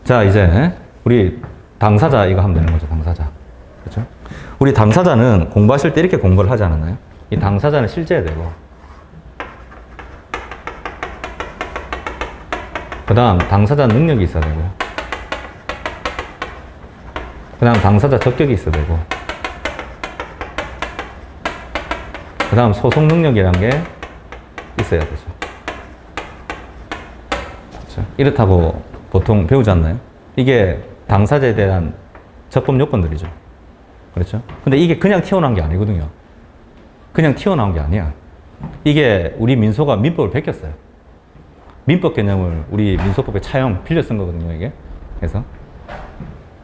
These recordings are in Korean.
자, 이제 우리 당사자 이거 하면 되는 거죠. 당사자. 그렇죠? 우리 당사자는 공부하실 때 이렇게 공부를 하지 않았나요? 이 당사자는 실제야 되고, 그 다음 당사자 능력이 있어야 되고, 그 다음 당사자 적격이 있어야 되고, 그 다음 소송 능력이라는 게 있어야 되죠. 그렇죠? 이렇다고 보통 배우지 않나요? 이게 당사자에 대한 적법 요건들이죠. 그렇죠? 근데 이게 그냥 튀어나온 게 아니거든요. 그냥 튀어나온 게 아니야. 이게 우리 민소가 민법을 베꼈어요. 민법 개념을 우리 민소법에 차용, 빌려 쓴 거거든요, 이게. 그래서.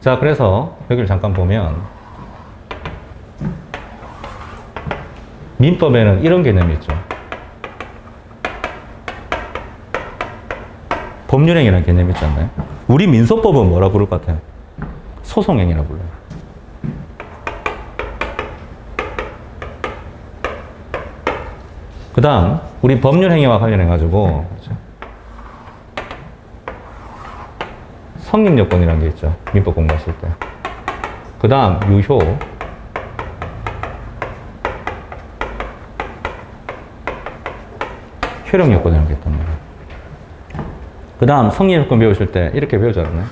자, 그래서 여기를 잠깐 보면, 민법에는 이런 개념이 있죠. 법률행위라는 개념이 있지 않나요? 우리 민소법은 뭐라 부를 것 같아요? 소송행위라 불러요. 그 다음, 우리 법률행위와 관련해가지고, 그렇죠? 성립요건이라는 게 있죠. 민법 공부하실 때. 그 다음, 유효. 효력요건이라는 게 있단 말이에요. 그 다음, 성립요건 배우실 때 이렇게 배우지 않나요?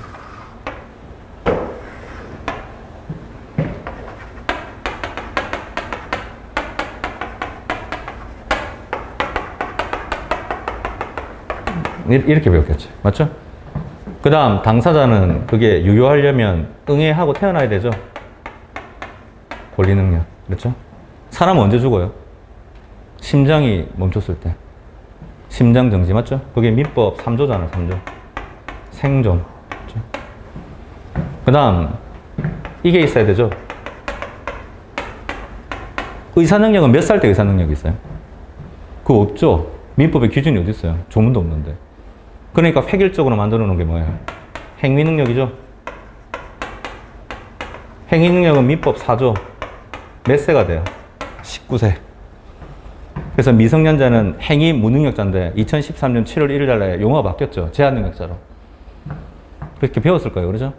이렇게 배웠겠죠. 맞죠? 그 다음, 당사자는 그게 유효하려면 응애하고 태어나야 되죠? 권리 능력. 그렇죠? 사람은 언제 죽어요? 심장이 멈췄을 때. 심장 정지, 맞죠? 그게 민법 3조잖아, 3조. 생존. 그렇죠? 그 다음, 이게 있어야 되죠? 의사 능력은 몇 살 때 의사 능력이 있어요? 그거 없죠? 민법에 기준이 어디 있어요? 조문도 없는데. 그러니까 획일적으로 만들어 놓은 게 뭐예요? 행위 능력이죠? 행위 능력은 민법 4조. 몇 세가 돼요? 19세. 그래서 미성년자는 행위 무능력자인데 2013년 7월 1일 날에 용어가 바뀌었죠. 제한능력자로. 그렇게 배웠을 거예요. 그러죠?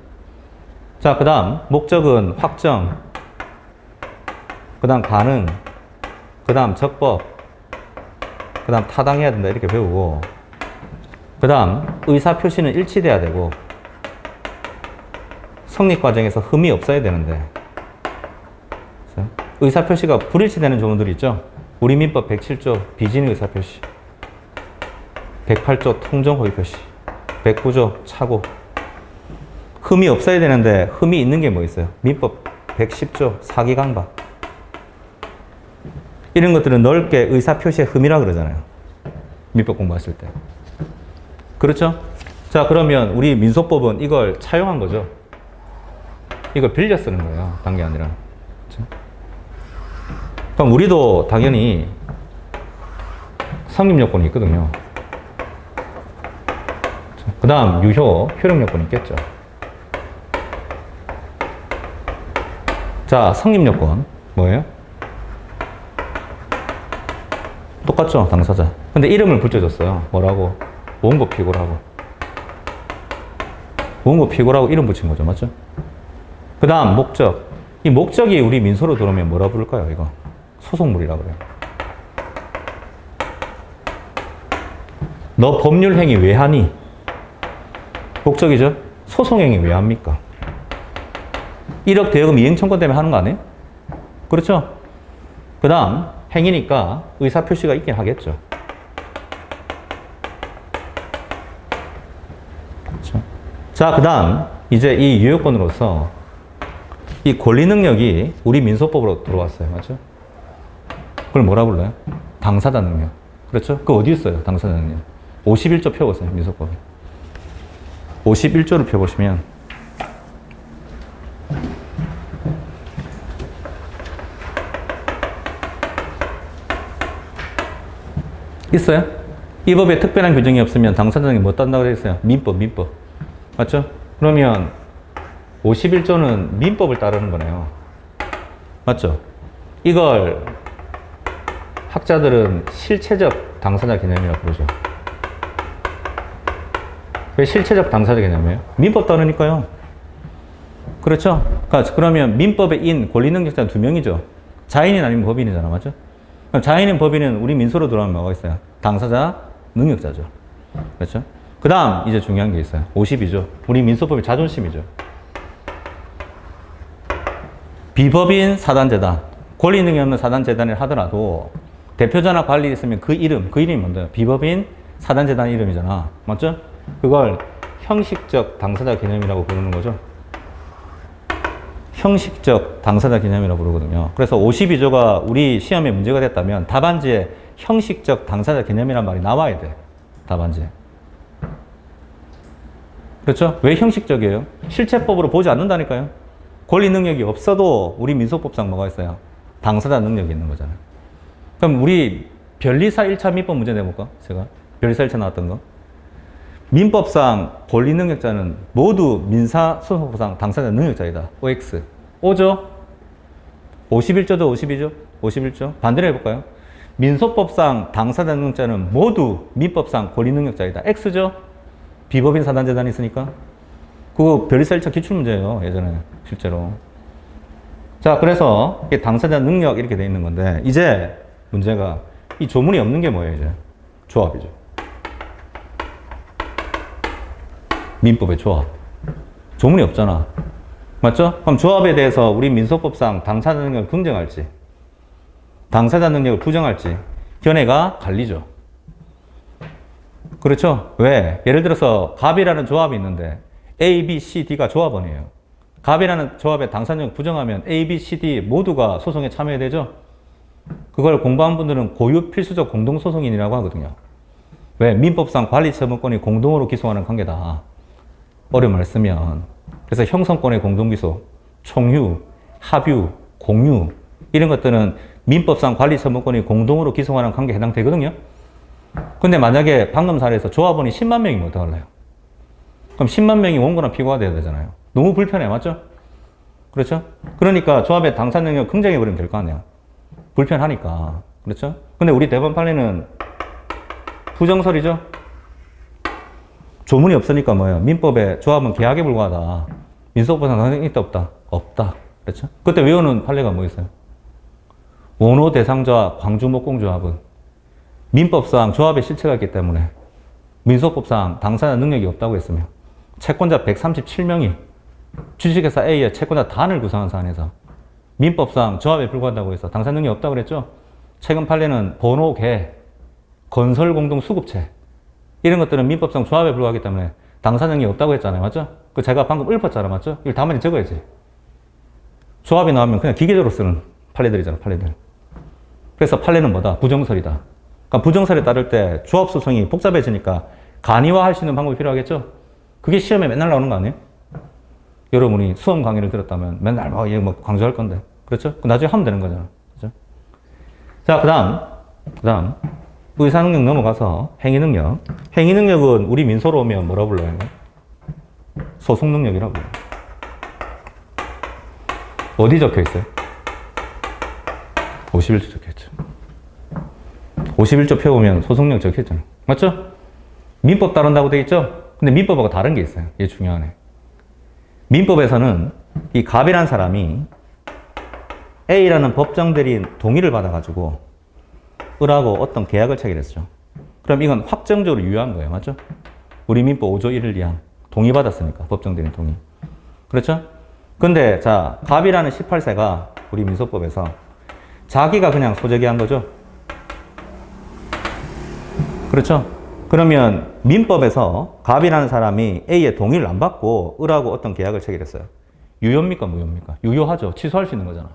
자, 그 다음 목적은 확정, 그 다음 가능, 그 다음 적법, 그 다음 타당해야 된다. 이렇게 배우고, 그 다음 의사표시는 일치돼야 되고, 성립 과정에서 흠이 없어야 되는데, 의사표시가 불일치되는 조문들이 있죠. 우리 민법 107조 비진의 의사표시, 108조 통정 허위표시, 109조 착오. 흠이 없어야 되는데 흠이 있는 게 뭐 있어요? 민법 110조 사기강박. 이런 것들은 넓게 의사표시의 흠이라 그러잖아요. 민법 공부하실 때. 그렇죠? 자, 그러면 우리 민소법은 이걸 차용한 거죠. 이걸 빌려 쓰는 거예요. 단 게 아니라. 그렇죠? 그럼 우리도 당연히 성립요건이 있거든요. 그 다음 유효, 효력요건이 있겠죠. 자, 성립요건 뭐예요? 똑같죠, 당사자. 근데 이름을 붙여줬어요. 뭐라고? 원고 피고라고. 원고 피고라고 이름 붙인 거죠, 맞죠? 그 다음 목적. 이 목적이 우리 민소로 들어오면 뭐라 부를까요, 이거? 소송물이라 그래요. 너 법률행위 왜 하니? 목적이죠? 소송행위 왜 합니까? 1억 대여금 이행 청구 때문에 하는 거 아니에요? 그렇죠? 그 다음 행위니까 의사표시가 있긴 하겠죠. 그렇죠? 자, 그 다음 이제 이 유효권으로서 이 권리 능력이 우리 민소법으로 들어왔어요. 맞죠? 그걸 뭐라 불러요? 당사자 능력. 그렇죠? 그 어디 있어요? 당사자 능력. 51조 펴보세요. 민소법에. 51조를 펴보시면 있어요? 이 법에 특별한 규정이 없으면 당사자 능력이 못 딴다고 되어 있어요. 민법. 맞죠? 그러면 51조는 민법을 따르는 거네요. 맞죠? 이걸 학자들은 실체적 당사자 개념이라고 부르죠. 왜 실체적 당사자 개념이에요? 민법 따르니까요. 그렇죠? 그러면 민법의 인, 권리능력자는 두 명이죠. 자인인 아니면 법인이잖아. 맞죠? 그럼 자인인 법인은 우리 민소로 들어가면 뭐가 있어요? 당사자, 능력자죠. 그렇죠? 그 다음 이제 중요한 게 있어요. 50이죠. 우리 민소법의 자존심이죠. 비법인 사단재단, 권리능력이 없는 사단재단을 하더라도 대표자나 관리 있으면 그 이름이 뭔데요? 비법인 사단재단 이름이잖아. 맞죠? 그걸 형식적 당사자 개념이라고 부르는 거죠. 형식적 당사자 개념이라고 부르거든요. 그래서 52조가 우리 시험에 문제가 됐다면 답안지에 형식적 당사자 개념이란 말이 나와야 돼. 답안지에. 그렇죠? 왜 형식적이에요? 실체법으로 보지 않는다니까요. 권리 능력이 없어도 우리 민소법상 뭐가 있어요? 당사자 능력이 있는 거잖아요. 그럼 우리 변리사 1차 민법 문제 내볼까? 제가 변리사 1차 나왔던 거. 민법상 권리 능력자는 모두 민사소송법상 당사자 능력자이다. OX. O죠? 51조죠? 52조? 51조? 반대로 해볼까요? 민소법상 당사자 능력자는 모두 민법상 권리 능력자이다. X죠? 비법인 사단재단이 있으니까. 그거 변리사 1차 기출문제예요. 예전에 실제로. 자, 그래서 이게 당사자 능력 이렇게 돼 있는 건데 이제 문제가 이 조문이 없는 게 뭐예요? 이제 조합이죠. 민법의 조합. 조문이 없잖아. 맞죠? 그럼 조합에 대해서 우리 민소법상 당사자 능력을 긍정할지 당사자 능력을 부정할지 견해가 갈리죠. 그렇죠? 왜? 예를 들어서 갑이라는 조합이 있는데 A, B, C, D가 조합원이에요. 갑이라는 조합의 당사자 능력 부정하면 A, B, C, D 모두가 소송에 참여해야 되죠? 그걸 공부한 분들은 고유 필수적 공동소송인이라고 하거든요. 왜? 민법상 관리처분권이 공동으로 기소하는 관계다. 어려움을 쓰면. 그래서 형성권의 공동기소, 총유, 합유, 공유 이런 것들은 민법상 관리처분권이 공동으로 기소하는 관계에 해당되거든요. 근데 만약에 방금 사례에서 조합원이 10만 명이면 어떡할래요? 그럼 10만 명이 원고나 피고가 돼야 되잖아요. 너무 불편해. 맞죠? 그렇죠? 그러니까 조합의 당사자 능력을 긍정해버리면 될 거 아니에요. 불편하니까. 그렇죠? 근데 우리 대법원 판례는 부정설이죠? 조문이 없으니까 뭐예요? 민법에 조합은 계약에 불과하다. 민소법상 당사자가 있다 없다? 없다. 그렇죠? 그때 외우는 판례가 뭐 있어요? 원호 대상자와 광주목공조합은 민법상 조합의 실체가 있기 때문에 민소법상 당사자 능력이 없다고 했으며 채권자 137명이 주식회사 A의 채권자 단을 구성한 사안에서 민법상 조합에 불과하다고 해서 당사자 능력이 없다고 그랬죠? 최근 판례는 번호계, 건설공동수급체 이런 것들은 민법상 조합에 불과하기 때문에 당사자 능력이 없다고 했잖아요. 맞죠? 그 제가 방금 읊었잖아. 맞죠? 이걸 다만히 적어야지. 조합이 나오면 그냥 기계적으로 쓰는 판례들이잖아. 판례들. 그래서 판례는 뭐다? 부정설이다. 그러니까 부정설에 따를 때 조합 소송이 복잡해지니까 간이화할 수 있는 방법이 필요하겠죠? 그게 시험에 맨날 나오는 거 아니에요? 여러분이 수험 강의를 들었다면 맨날 뭐 강조할 건데. 그렇죠? 나중에 하면 되는 거잖아. 그렇죠? 자, 그 다음. 의사능력 넘어가서 행위능력. 행위능력은 우리 민소로 오면 뭐라 불러요? 소송능력이라고 불러요. 어디 적혀 있어요? 51조 적혀 있죠. 51조 펴보면 소송력 적혀 있잖아요. 맞죠? 민법 따른다고 되어 있죠? 근데 민법하고 다른 게 있어요. 이게 중요하네. 민법에서는 이 갑이라는 사람이 A라는 법정 대리인 동의를 받아가지고 을하고 어떤 계약을 체결했죠. 그럼 이건 확정적으로 유효한 거예요. 맞죠? 우리 민법 5조 1을 위한 동의받았으니까. 법정 대리인 동의. 그렇죠? 근데 자, 갑이라는 18세가 우리 민소법에서 자기가 그냥 소재기한 거죠. 그렇죠? 그러면 민법에서 갑이라는 사람이 A의 동의를 안 받고 을하고 어떤 계약을 체결했어요. 유효입니까? 무효입니까? 유효하죠. 취소할 수 있는 거잖아.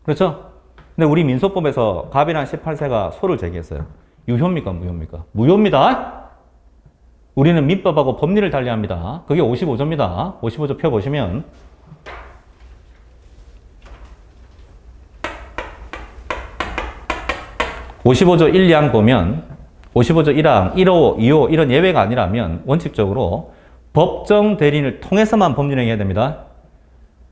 그렇죠? 근데 우리 민소법에서 갑이라는 18세가 소를 제기했어요. 유효입니까? 무효입니까? 무효입니다. 우리는 민법하고 법리를 달리합니다. 그게 55조입니다. 55조 펴보시면 55조 1량 보면 55조 1항, 1호, 2호 이런 예외가 아니라면 원칙적으로 법정 대리인을 통해서만 법률행위 해야 됩니다.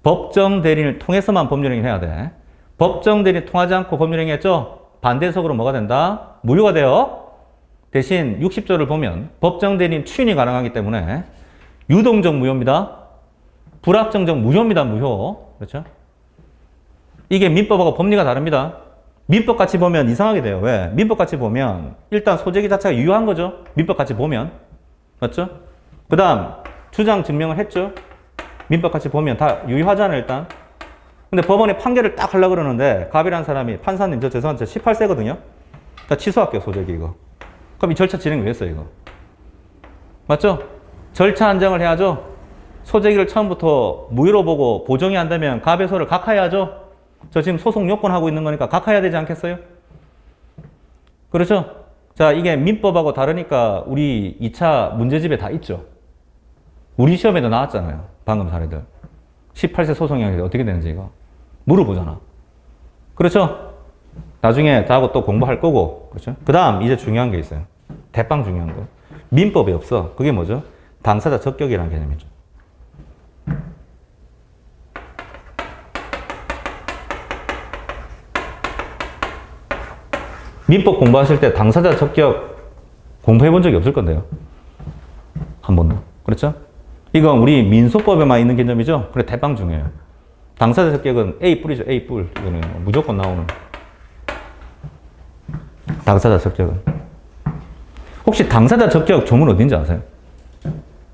법정 대리인을 통해서만 법률행위 해야 돼. 법정 대리인 통하지 않고 법률행위 했죠? 반대석으로 뭐가 된다? 무효가 돼요. 대신 60조를 보면 법정 대리인 추인이 가능하기 때문에 유동적 무효입니다. 불확정적 무효입니다. 무효. 그렇죠? 이게 민법하고 법리가 다릅니다. 민법 같이 보면 이상하게 돼요. 왜? 민법 같이 보면 일단 소재기 자체가 유효한 거죠. 민법 같이 보면. 맞죠? 그 다음 주장 증명을 했죠. 민법 같이 보면 다 유효하잖아요. 일단. 근데 법원에 판결을 딱 하려고 그러는데 갑이라는 사람이 판사님 저 죄송한데 18세거든요. 자, 취소할게요. 소재기 이거. 그럼 이 절차 진행 왜 했어요? 이거. 맞죠? 절차 안정을 해야죠. 소재기를 처음부터 무효로 보고 보정이 안 되면 갑의 소를 각하해야죠. 저 지금 소송 요건하고 있는 거니까 각하해야 되지 않겠어요? 그렇죠? 자, 이게 민법하고 다르니까 우리 2차 문제집에 다 있죠. 우리 시험에도 나왔잖아요. 방금 사례들. 18세 소송이 어떻게 되는지 이거. 물어보잖아. 그렇죠? 나중에 다하고 또 공부할 거고. 그렇죠? 그 다음 이제 중요한 게 있어요. 대빵 중요한 거. 민법에 없어. 그게 뭐죠? 당사자 적격이라는 개념이죠. 민법 공부하실 때 당사자 적격 공부해 본 적이 없을 건데요. 한 번도. 그렇죠? 이건 우리 민소법에만 있는 개념이죠. 그래, 대빵 중요해요. 당사자 적격은 A 뿔이죠. A 뿔. 이거는 무조건 나오는. 당사자 적격은. 혹시 당사자 적격 조문 어딘지 아세요?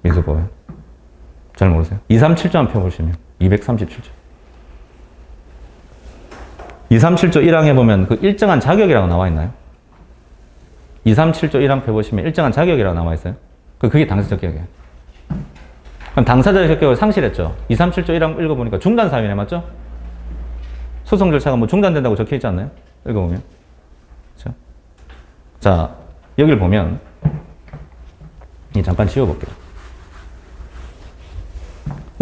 민소법에. 잘 모르세요? 237조 한번 펴보시면. 237조. 237조 1항에 보면 그 일정한 자격이라고 나와 있나요? 237조 1항 펴보시면 일정한 자격이라고 나와 있어요. 그게 당사자 적격이에요. 그럼 당사자 적격을 상실했죠. 237조 1항 읽어보니까 중단 사유네, 맞죠? 소송 절차가 뭐 중단된다고 적혀 있지 않나요? 읽어보면. 그렇죠? 자, 여기를 보면 잠깐 지워볼게요.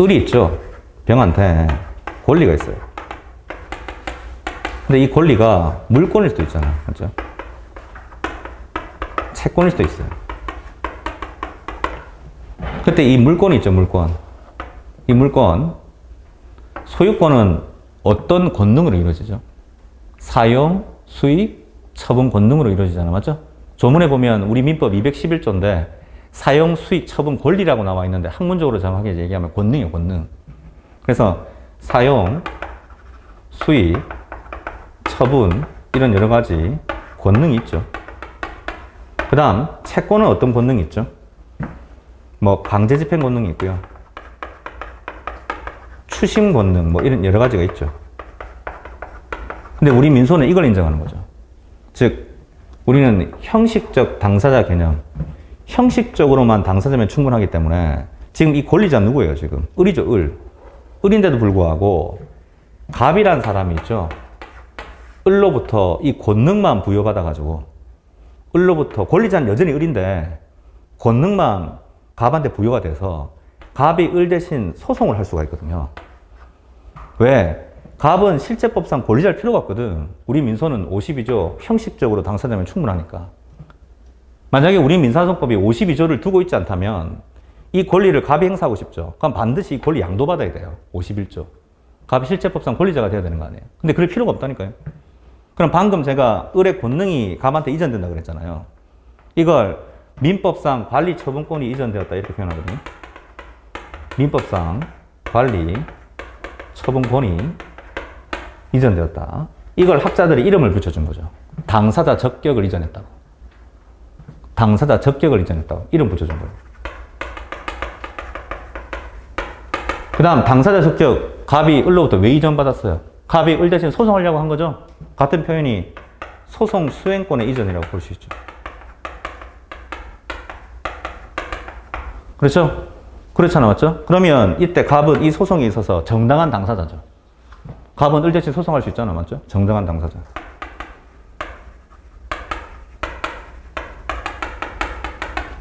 을이 있죠. 병한테 권리가 있어요. 근데 이 권리가 물권일 수도 있잖아. 맞죠? 채권일 수도 있어요. 그때 이 물권이 있죠, 물권. 이 물권, 소유권은 어떤 권능으로 이루어지죠? 사용, 수익, 처분 권능으로 이루어지잖아. 맞죠? 조문에 보면 우리 민법 211조인데 사용, 수익, 처분 권리라고 나와 있는데 학문적으로 정확하게 얘기하면 권능이에요, 권능. 그래서 사용, 수익, 처분 이런 여러 가지 권능이 있죠. 그 다음 채권은 어떤 권능이 있죠? 뭐 강제 집행 권능이 있고요. 추심 권능 뭐 이런 여러 가지가 있죠. 근데 우리 민소는 이걸 인정하는 거죠. 즉 우리는 형식적 당사자 개념, 형식적으로만 당사자면 충분하기 때문에 지금 이 권리자 누구예요? 지금 을이죠. 을인데도 불구하고 갑이란 사람이 있죠. 을로부터 이 권능만 부여받아 가지고 을로부터 권리자는 여전히 을인데 권능만 갑한테 부여가 돼서 갑이 을 대신 소송을 할 수가 있거든요. 왜? 갑은 실제법상 권리자일 필요가 없거든. 우리 민소는 52조 형식적으로 당사자면 충분하니까. 만약에 우리 민사소송법이 52조를 두고 있지 않다면 이 권리를 갑이 행사하고 싶죠. 그럼 반드시 이 권리 양도받아야 돼요. 51조. 갑이 실제법상 권리자가 돼야 되는 거 아니에요. 근데 그럴 필요가 없다니까요. 그럼 방금 제가 을의 권능이 갑한테 이전된다 그랬잖아요. 이걸 민법상 관리 처분권이 이전되었다 이렇게 표현하거든요. 민법상 관리 처분권이 이전되었다. 이걸 학자들이 이름을 붙여준 거죠. 당사자 적격을 이전했다고. 당사자 적격을 이전했다고. 이름 붙여준 거예요. 그 다음 당사자 적격 갑이 을로부터 왜 이전받았어요? 갑이 을 대신 소송하려고 한 거죠. 같은 표현이 소송 수행권의 이전이라고 볼 수 있죠. 그렇죠? 그렇잖아, 맞죠? 그러면 이때 갑은 이 소송에 있어서 정당한 당사자죠. 갑은 을 대신 소송할 수 있잖아, 맞죠? 정당한 당사자.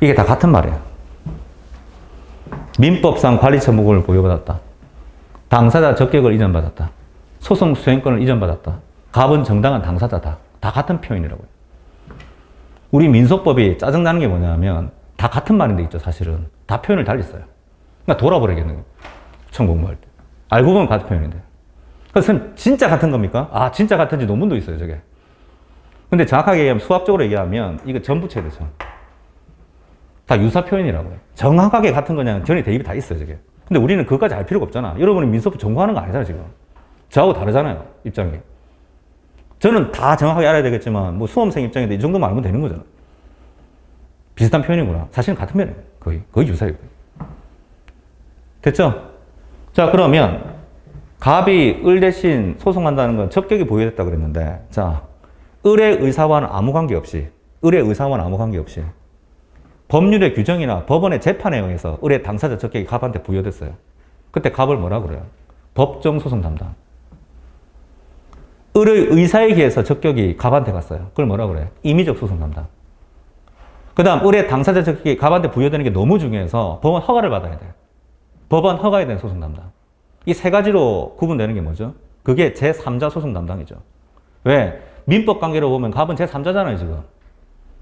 이게 다 같은 말이에요. 민법상 관리 처분권을 부여받았다. 당사자 적격을 이전받았다. 소송 수행권을 이전받았다. 갑은 정당한 당사자다. 다 같은 표현이라고요. 우리 민소법이 짜증나는 게 뭐냐면 다 같은 말인데 있죠, 사실은. 다 표현을 달리 써요. 그러니까 돌아버리겠는 거예요. 처음 공부할 때. 알고 보면 같은 표현인데. 그래서 진짜 같은 겁니까? 아, 진짜 같은지 논문도 있어요, 저게. 근데 정확하게 얘기하면, 수학적으로 얘기하면, 이거 전부 체대죠. 다 유사 표현이라고요. 정확하게 같은 거냐는 전에 대입이 다 있어요, 저게. 근데 우리는 그것까지 알 필요가 없잖아. 여러분이 민서법 전공하는 거 아니잖아, 지금. 저하고 다르잖아요, 입장이. 저는 다 정확하게 알아야 되겠지만, 뭐 수험생 입장인데 이 정도만 알면 되는 거잖아. 비슷한 표현이구나. 사실은 같은 표현이에요. 거의 유사해요. 됐죠? 자, 그러면, 갑이 을 대신 소송한다는 건 적격이 보유됐다 그랬는데, 자, 을의 의사와는 아무 관계없이, 법률의 규정이나 법원의 재판에 의해서 을의 당사자 적격이 갑한테 부여됐어요. 그때 갑을 뭐라 그래요? 법정 소송 담당. 을의 의사에 의해서 적격이 갑한테 갔어요. 그걸 뭐라 그래요? 임의적 소송 담당. 그 다음 을의 당사자 적격이 갑한테 부여되는 게 너무 중요해서 법원 허가를 받아야 돼요. 법원 허가에 대한 소송 담당. 이 세 가지로 구분되는 게 뭐죠? 그게 제3자 소송 담당이죠. 왜? 민법 관계로 보면 갑은 제3자잖아요, 지금.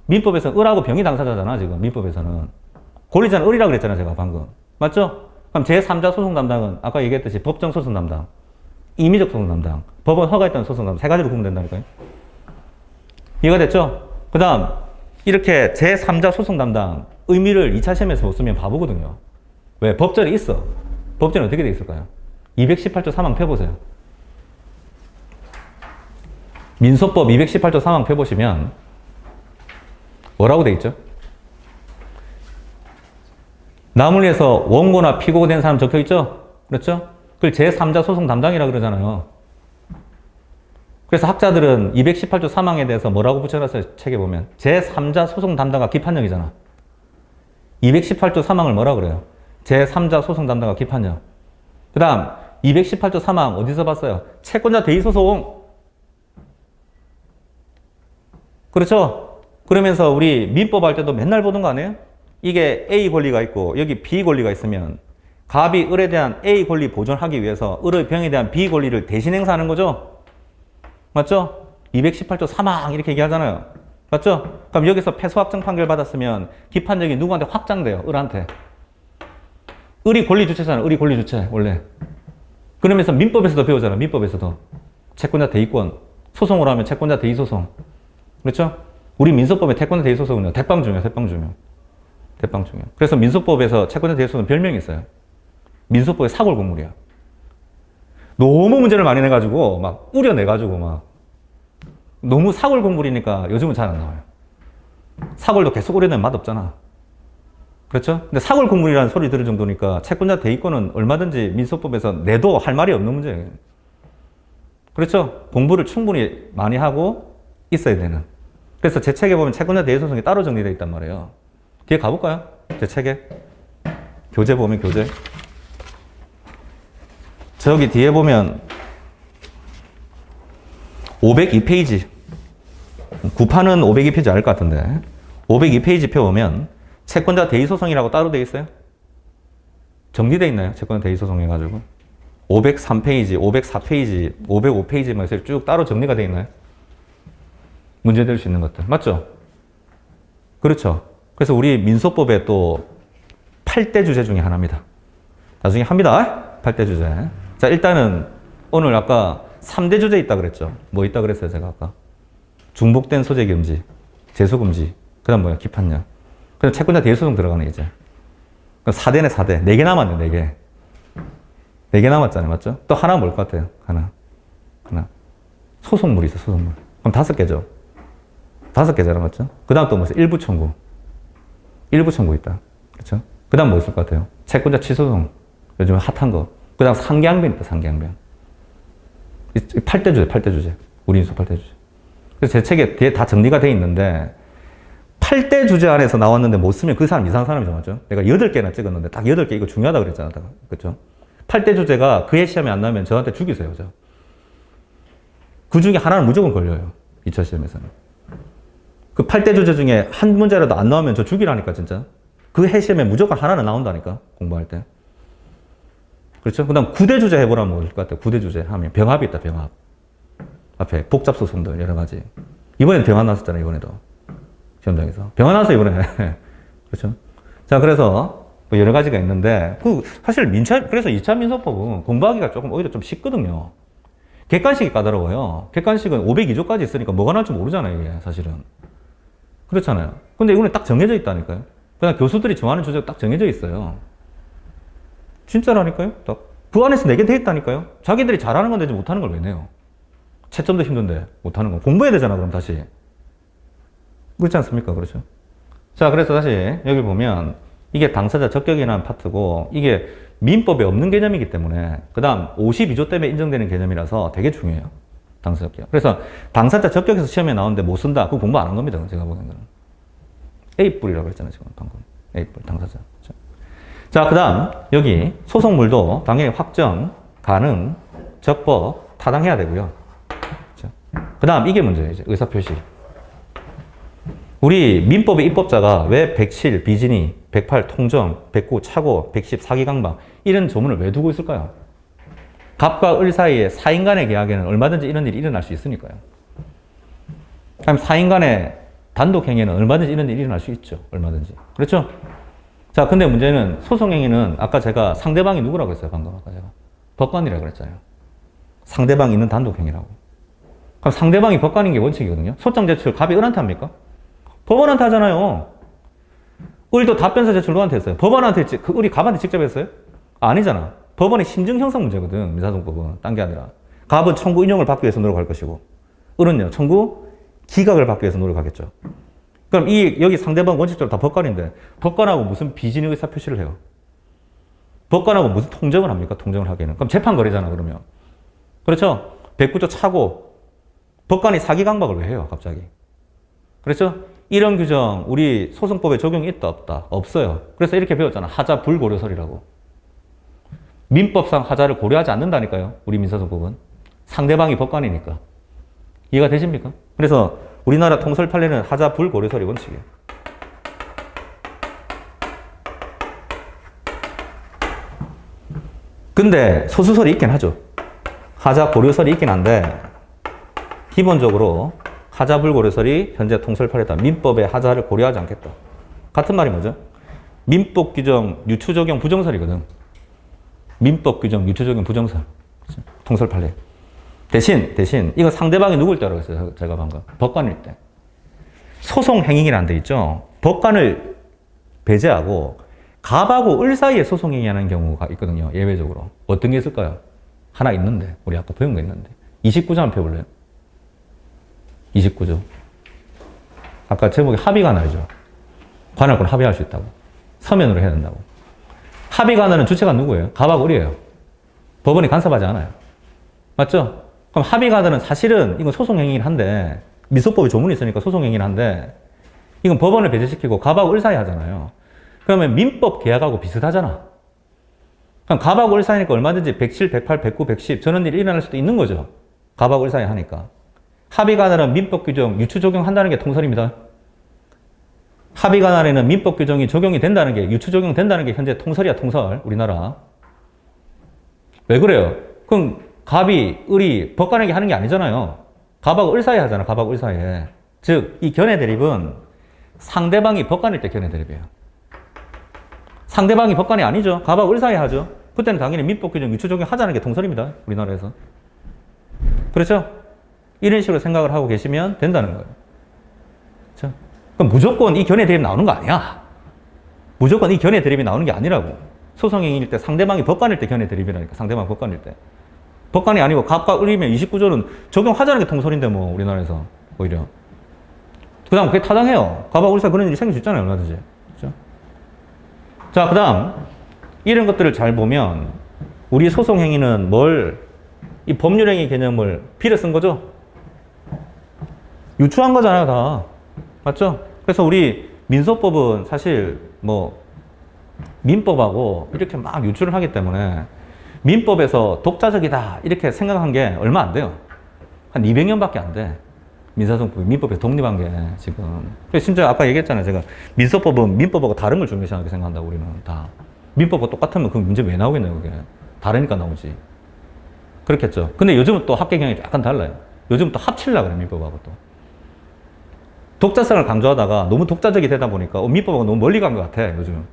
민법에서는 을하고 병이 당사자잖아, 지금. 민법에서는. 권리자는 을이라고 그랬잖아요, 제가 방금. 맞죠? 그럼 제3자 소송 담당은 아까 얘기했듯이 법정 소송 담당, 임의적 소송 담당, 법원 허가에 따른 소송 담당, 세 가지로 구분된다니까요. 이해가 됐죠? 그 다음, 이렇게 제3자 소송 담당, 의미를 2차 시험에서 못 쓰면 바보거든요. 왜? 법전에 있어. 법전에 어떻게 돼 있을까요? 218조 3항 펴보세요. 민소법 218조 3항 펴보시면 뭐라고 돼 있죠? 남을 위해서 원고나 피고가 된 사람 적혀 있죠? 그렇죠? 그걸 제3자 소송 담당이라 그러잖아요. 그래서 학자들은 218조 3항에 대해서 뭐라고 붙여놨어요? 책에 보면. 제3자 소송 담당과 기판령이잖아. 218조 3항을 뭐라 그래요? 제3자 소송 담당과 기판령. 그 다음 218조 3항 어디서 봤어요? 채권자 대의소송. 그렇죠? 그러면서 우리 민법 할 때도 맨날 보던 거 아니에요? 이게 A 권리가 있고 여기 B 권리가 있으면 갑이 을에 대한 A 권리 보존하기 위해서 을의 병에 대한 B 권리를 대신 행사하는 거죠? 맞죠? 218조 3항 이렇게 얘기하잖아요. 맞죠? 그럼 여기서 패소확정 판결 받았으면 기판적이 누구한테 확장돼요? 을한테. 을이 권리 주체잖아. 을이 권리 주체 원래. 그러면서 민법에서도 배우잖아. 민법에서도. 채권자 대의권. 소송으로 하면 채권자 대의소송. 그렇죠? 우리 민소법의 채권자 대의소송은요. 대빵중이에요. 대빵중이에요. 대빵중이에요. 그래서 민소법에서 채권자 대의소송은 별명이 있어요. 민소법의 사골국물이야. 너무 문제를 많이 내가지고 막 우려내가지고 막 너무 사골국물이니까 요즘은 잘 안 나와요. 사골도 계속 우려내면 맛없잖아. 그렇죠? 근데 사골국물이라는 소리 들을 정도니까 채권자 대의권은 얼마든지 민소법에서 내도 할 말이 없는 문제예요. 그렇죠? 공부를 충분히 많이 하고 있어야 되는. 그래서 제 책에 보면 채권자 대의소송이 따로 정리되어 있단 말이에요. 뒤에 가볼까요? 제 책에. 교재 보면 교재. 저기 뒤에 보면 502페이지. 구판은 502페이지 알 것 같은데 502페이지 펴보면 채권자 대의소송이라고 따로 되어 있어요. 정리되어 있나요? 채권자 대의소송 해가지고 503페이지, 504페이지, 505페이지 막 쭉 따로 정리가 되어 있나요? 문제될 수 있는 것들. 맞죠? 그렇죠. 그래서 우리 민소법에 또 8대 주제 중에 하나입니다. 나중에 합니다. 8대 주제. 자, 일단은 오늘 아까 3대 주제 있다 그랬죠. 뭐 있다 그랬어요, 제가 아까? 중복된 소재 금지, 제소 금지, 그 다음 뭐야? 기판령. 그 다음 채권자 대의소송 들어가네, 이제. 그럼 4대네, 4대. 4개 남았네, 4개. 4개 남았잖아요, 맞죠? 또 하나 뭘 것 같아요? 하나. 소송물이 있어, 소송물. 그럼 5개죠. 5개잖아, 맞죠? 그 다음 또 뭐 있어요? 일부 청구. 일부 청구 있다. 그렇죠? 그 다음 뭐 있을 것 같아요? 채권자 취소송. 요즘 핫한 거. 그 다음 상계항변 있다, 상계항변. 8대 주제, 8대 주제. 우리 인수 8대 주제. 그래서 제 책에 뒤에 다 정리가 돼 있는데, 8대 주제 안에서 나왔는데 못 쓰면 그 사람 이상한 사람이죠, 맞죠? 내가 8개나 찍었는데, 딱 8개 이거 중요하다 그랬잖아, 그렇죠? 8대 주제가 그해 시험에 안 나오면 저한테 죽이세요, 저. 그 중에 하나는 무조건 걸려요, 2차 시험에서는. 그 8대 주제 중에 한 문제라도 안 나오면 저 죽이라니까, 진짜. 그 해 시험에 무조건 하나는 나온다니까, 공부할 때. 그렇죠? 그 다음 9대 주제 해보라면 뭐일 것 같아요? 9대 주제 하면 병합이 있다, 병합. 앞에 복잡소송들 여러 가지. 이번에는 병합 나왔었잖아요, 이번에도. 시험장에서. 병합 나왔어요, 이번에. 그렇죠? 자, 그래서 뭐 여러 가지가 있는데, 사실 그래서 2차 민소법은 공부하기가 조금 오히려 좀 쉽거든요. 객관식이 까다로워요. 객관식은 502조까지 있으니까 뭐가 나올지 모르잖아요, 이게 사실은. 그렇잖아요. 근데 이거는 딱 정해져 있다니까요. 그냥 교수들이 정하는 주제가 딱 정해져 있어요. 진짜라니까요? 딱. 그 안에서 내게 돼 있다니까요. 자기들이 잘하는 건데 못하는 걸 왜 내요? 채점도 힘든데 못하는 거. 공부해야 되잖아, 그럼 다시. 그렇지 않습니까? 그렇죠. 자, 그래서 다시 여기 보면 이게 당사자 적격이라는 파트고 이게 민법에 없는 개념이기 때문에 그 다음 52조 때문에 인정되는 개념이라서 되게 중요해요. 당사자 적격. 그래서 당사자 적격에서 시험에 나오는데 못 쓴다. 그거 공부 안 한 겁니다. 제가 보는 거는. A뿔이라고 그랬잖아요. 지금 방금. A뿔 당사자. 자, 그 다음 여기 소송물도 당연히 확정, 가능, 적법, 타당해야 되고요. 그 다음 이게 문제예요. 이제 의사표시. 우리 민법의 입법자가 왜 107 비진이, 108 통정, 109 착오, 110 사기강박 이런 조문을 왜 두고 있을까요? 갑과 을 사이에 사인 간의 계약에는 얼마든지 이런 일이 일어날 수 있으니까요. 그럼 사인 간의 단독 행위에는 얼마든지 이런 일이 일어날 수 있죠. 얼마든지. 그렇죠? 자, 근데 문제는 소송행위는 아까 제가 상대방이 누구라고 했어요? 방금 아까 제가. 법관이라고 그랬잖아요. 상대방이 있는 단독 행위라고. 그럼 상대방이 법관인 게 원칙이거든요. 소장 제출 갑이 을한테 합니까? 법원한테 하잖아요. 을도 답변서 제출 누구한테 했어요? 법원한테 했지. 그 을이 갑한테 직접 했어요? 아니잖아. 법원의 심증 형성 문제거든. 민사소송법은. 딴 게 아니라. 갑은 청구 인용을 받기 위해서 노력할 것이고 을은요. 청구 기각을 받기 위해서 노력하겠죠. 그럼 여기 상대방 원칙적으로 다 법관인데 법관하고 무슨 비진의 의사 표시를 해요? 법관하고 무슨 통정을 합니까? 통정을 하기에는. 그럼 재판 거래잖아, 그러면. 그렇죠? 109조 차고 법관이 사기 강박을 왜 해요, 갑자기? 그렇죠? 이런 규정 우리 소송법에 적용이 있다, 없다? 없어요. 그래서 이렇게 배웠잖아. 하자 불고려설이라고. 민법상 하자를 고려하지 않는다니까요. 우리 민사소송법은. 상대방이 법관이니까. 이해가 되십니까? 그래서 우리나라 통설 판례는 하자 불고려설이 원칙이에요. 근데 소수설이 있긴 하죠. 하자 고려설이 있긴 한데 기본적으로 하자 불고려설이 현재 통설 판례다. 민법의 하자를 고려하지 않겠다. 같은 말이 뭐죠? 민법 규정 유추 적용 부정설이거든. 민법 규정 유추 적용 부정설. 그렇죠? 통설 판례. 대신 이거 상대방이 누굴 때 알고 있어요? 제가 방금 법관일 때. 소송 행위는 돼 있죠. 법관을 배제하고 갑하고 을 사이에 소송 행위하는 경우가 있거든요. 예외적으로. 어떤 게 있을까요? 하나 있는데 우리 아까 배운 거 있는데 29조 한번 펴볼래요? 29조. 아까 제목이 합의가 나죠. 관할권 합의할 수 있다고. 서면으로 해야 된다고. 합의가 나는 주체가 누구예요? 갑하고 을이에요. 법원이 간섭하지 않아요. 맞죠? 그럼 합의가들은 사실은 이건 소송행위긴 한데 민소법에 조문이 있으니까 소송행위긴 한데 이건 법원을 배제시키고 갑하고 을 사이 하잖아요. 그러면 민법 계약하고 비슷하잖아. 그럼 갑하고 을 사이니까 얼마든지 107, 108, 109, 110 저런 일이 일어날 수도 있는 거죠. 갑하고 을 사이 하니까. 합의가날은 민법 규정 유추 적용한다는 게 통설입니다. 합의가날에는 민법 규정이 적용이 된다는 게 유추 적용된다는 게 현재 통설이야, 통설. 우리나라. 왜 그래요? 그럼 갑이, 을이 법관에게 하는 게 아니잖아요. 갑하고 을 사이에 하잖아. 갑하고 을 사이에. 즉, 이 견해 대립은 상대방이 법관일 때 견해 대립이에요. 상대방이 법관이 아니죠. 갑하고 을 사이에 하죠. 그때는 당연히 민법 규정 유추 적용하자는 게 통설입니다. 우리나라에서. 그렇죠? 이런 식으로 생각을 하고 계시면 된다는 거예요. 그렇죠? 그럼 무조건 이 견해 대립 나오는 거 아니야. 무조건 이 견해 대립이 나오는 게 아니라고. 소송행위일 때 상대방이 법관일 때 견해 대립이라니까. 상대방 법관일 때. 법관이 아니고 갑과 을이면 29조는 적용하자는 게 통설인데 뭐 우리나라에서 오히려. 그 다음 그게 타당해요. 갑과 을 사이 그런 일이 생길 수 있잖아요. 얼마든지. 그렇죠? 자, 그 다음 이런 것들을 잘 보면 우리 소송행위는 이 법률행위 개념을 빌어 쓴 거죠? 유추한 거잖아요, 다. 맞죠? 그래서 우리 민소법은 사실 민법하고 이렇게 막 유추를 하기 때문에 민법에서 독자적이다 이렇게 생각한 게 얼마 안 돼요. 한 200년밖에 안 돼. 민사소송법이 민법에서 독립한 게 지금. 그래서 진짜 아까 얘기했잖아요. 제가 민소법은 민법하고 다른 걸 중요시하게 생각한다고 우리는 다. 민법하고 똑같으면 그 문제 왜 나오겠네요, 그게. 다르니까 나오지. 그렇겠죠. 근데 요즘은 또 합계 경향이 약간 달라요. 요즘 또 합치려고 그래, 민법하고 또. 독자성을 강조하다가 너무 독자적이 되다 보니까 민법하고 너무 멀리 간 것 같아, 요즘.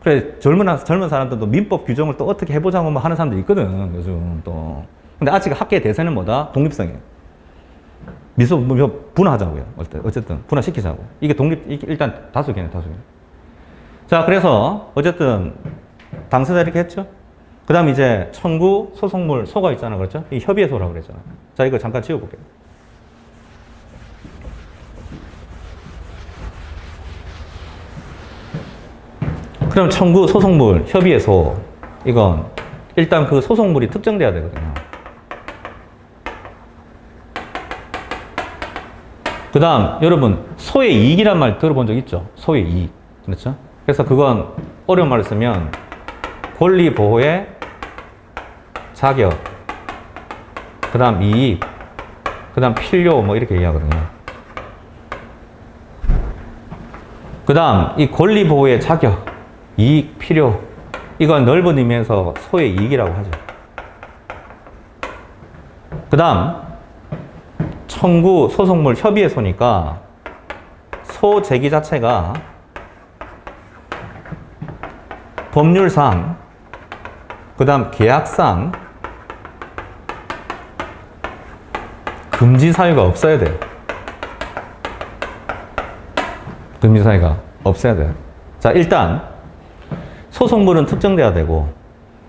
그래, 젊은 사람들도 민법 규정을 또 어떻게 해보자고 하는 사람들이 있거든, 요즘 또. 근데 아직 학계의 대세는 뭐다? 독립성이에요. 분화하자고요. 어쨌든 분화시키자고. 이게 일단 다수결이네, 다수결. 자, 그래서 어쨌든 당사자 이렇게 했죠. 그 다음 이제 청구, 소속물, 소가 있잖아. 그렇죠? 이 협의의 소라고 그랬잖아. 자, 이거 잠깐 지워볼게요. 그럼 청구, 소속물, 협의의 소. 이건 일단 그 소속물이 특정돼야 되거든요. 그 다음, 여러분, 소의 이익이란 말 들어본 적 있죠? 소의 이익. 그렇죠? 그래서 그건 어려운 말을 쓰면 권리 보호의 자격, 그 다음 이익, 그 다음 필요, 뭐 이렇게 얘기하거든요. 그 다음, 이 권리 보호의 자격, 이익, 필요, 이건 넓은 의미에서 소의 이익이라고 하죠. 그 다음, 청구, 소속물, 협의의 소니까 소 제기 자체가 법률상, 그 다음 계약상 금지 사유가 없어야 돼요. 금지 사유가 없어야 돼요. 자, 일단 소속물은 특정돼야 되고,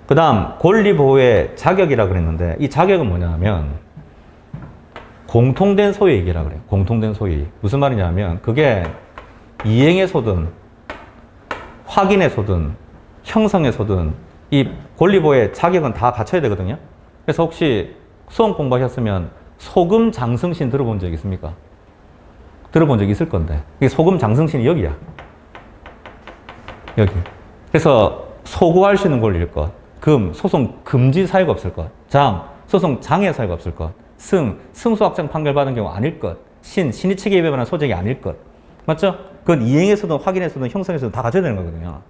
그 다음 권리 보호의 자격이라 그랬는데, 이 자격은 뭐냐 하면 공통된 소유이익이라 그래요. 공통된 소유이익. 무슨 말이냐면 그게 이행의 소든 확인의 소든 형성의 소든 이 권리 보호의 자격은 다 갖춰야 되거든요. 그래서 혹시 수험 공부하셨으면 소금 장승신 들어본 적 있습니까? 들어본 적 있을 건데, 이게 소금 장승신이 여기야. 여기. 그래서 소구할 수 있는 권리일 것, 금, 소송 금지 사유가 없을 것, 장, 소송 장애 사유가 없을 것, 승소확정 판결 받은 경우 아닐 것, 신의 체계에 위반한 소재가 아닐 것. 맞죠? 그건 이행에서든 확인에서든 형성에서든 다 가져야 되는 거거든요.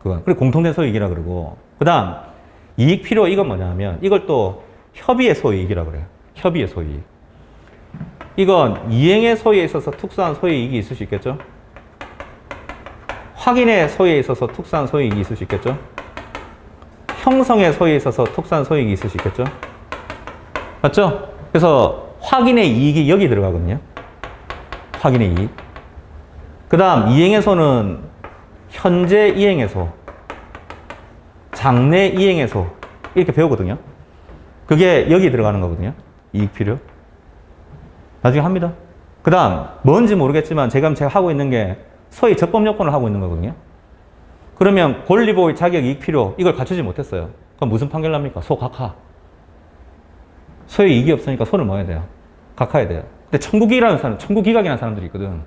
그건. 그리고 공통된 소유이익이라 그러고. 그 다음, 이익 필요, 이건 뭐냐 하면 이걸 또 협의의 소유이익이라 그래요. 협의의 소유이익. 이건 이행의 소유에 있어서 특수한 소유이익이 있을 수 있겠죠? 확인의 소유에 있어서 특수한 소유이익이 있을 수 있겠죠? 형성의 소유에 있어서 특수한 소유이익이 있을 수 있겠죠? 맞죠? 그래서 확인의 이익이 여기 들어가거든요. 확인의 이익. 그 다음 이행의 소는 현재 이행의 소, 장래 이행의 소 이렇게 배우거든요. 그게 여기 들어가는 거거든요. 이익 필요. 나중에 합니다. 그 다음 뭔지 모르겠지만 제가 하고 있는 게 소위 적법 요건을 하고 있는 거거든요. 그러면 권리보호의 자격, 이익 필요 이걸 갖추지 못했어요. 그럼 무슨 판결 납니까? 소 각하. 소의 이익이 없으니까 소를 뭐 해야 돼요? 각하해야 돼요. 근데 청구기각이라는 사람들이 있거든.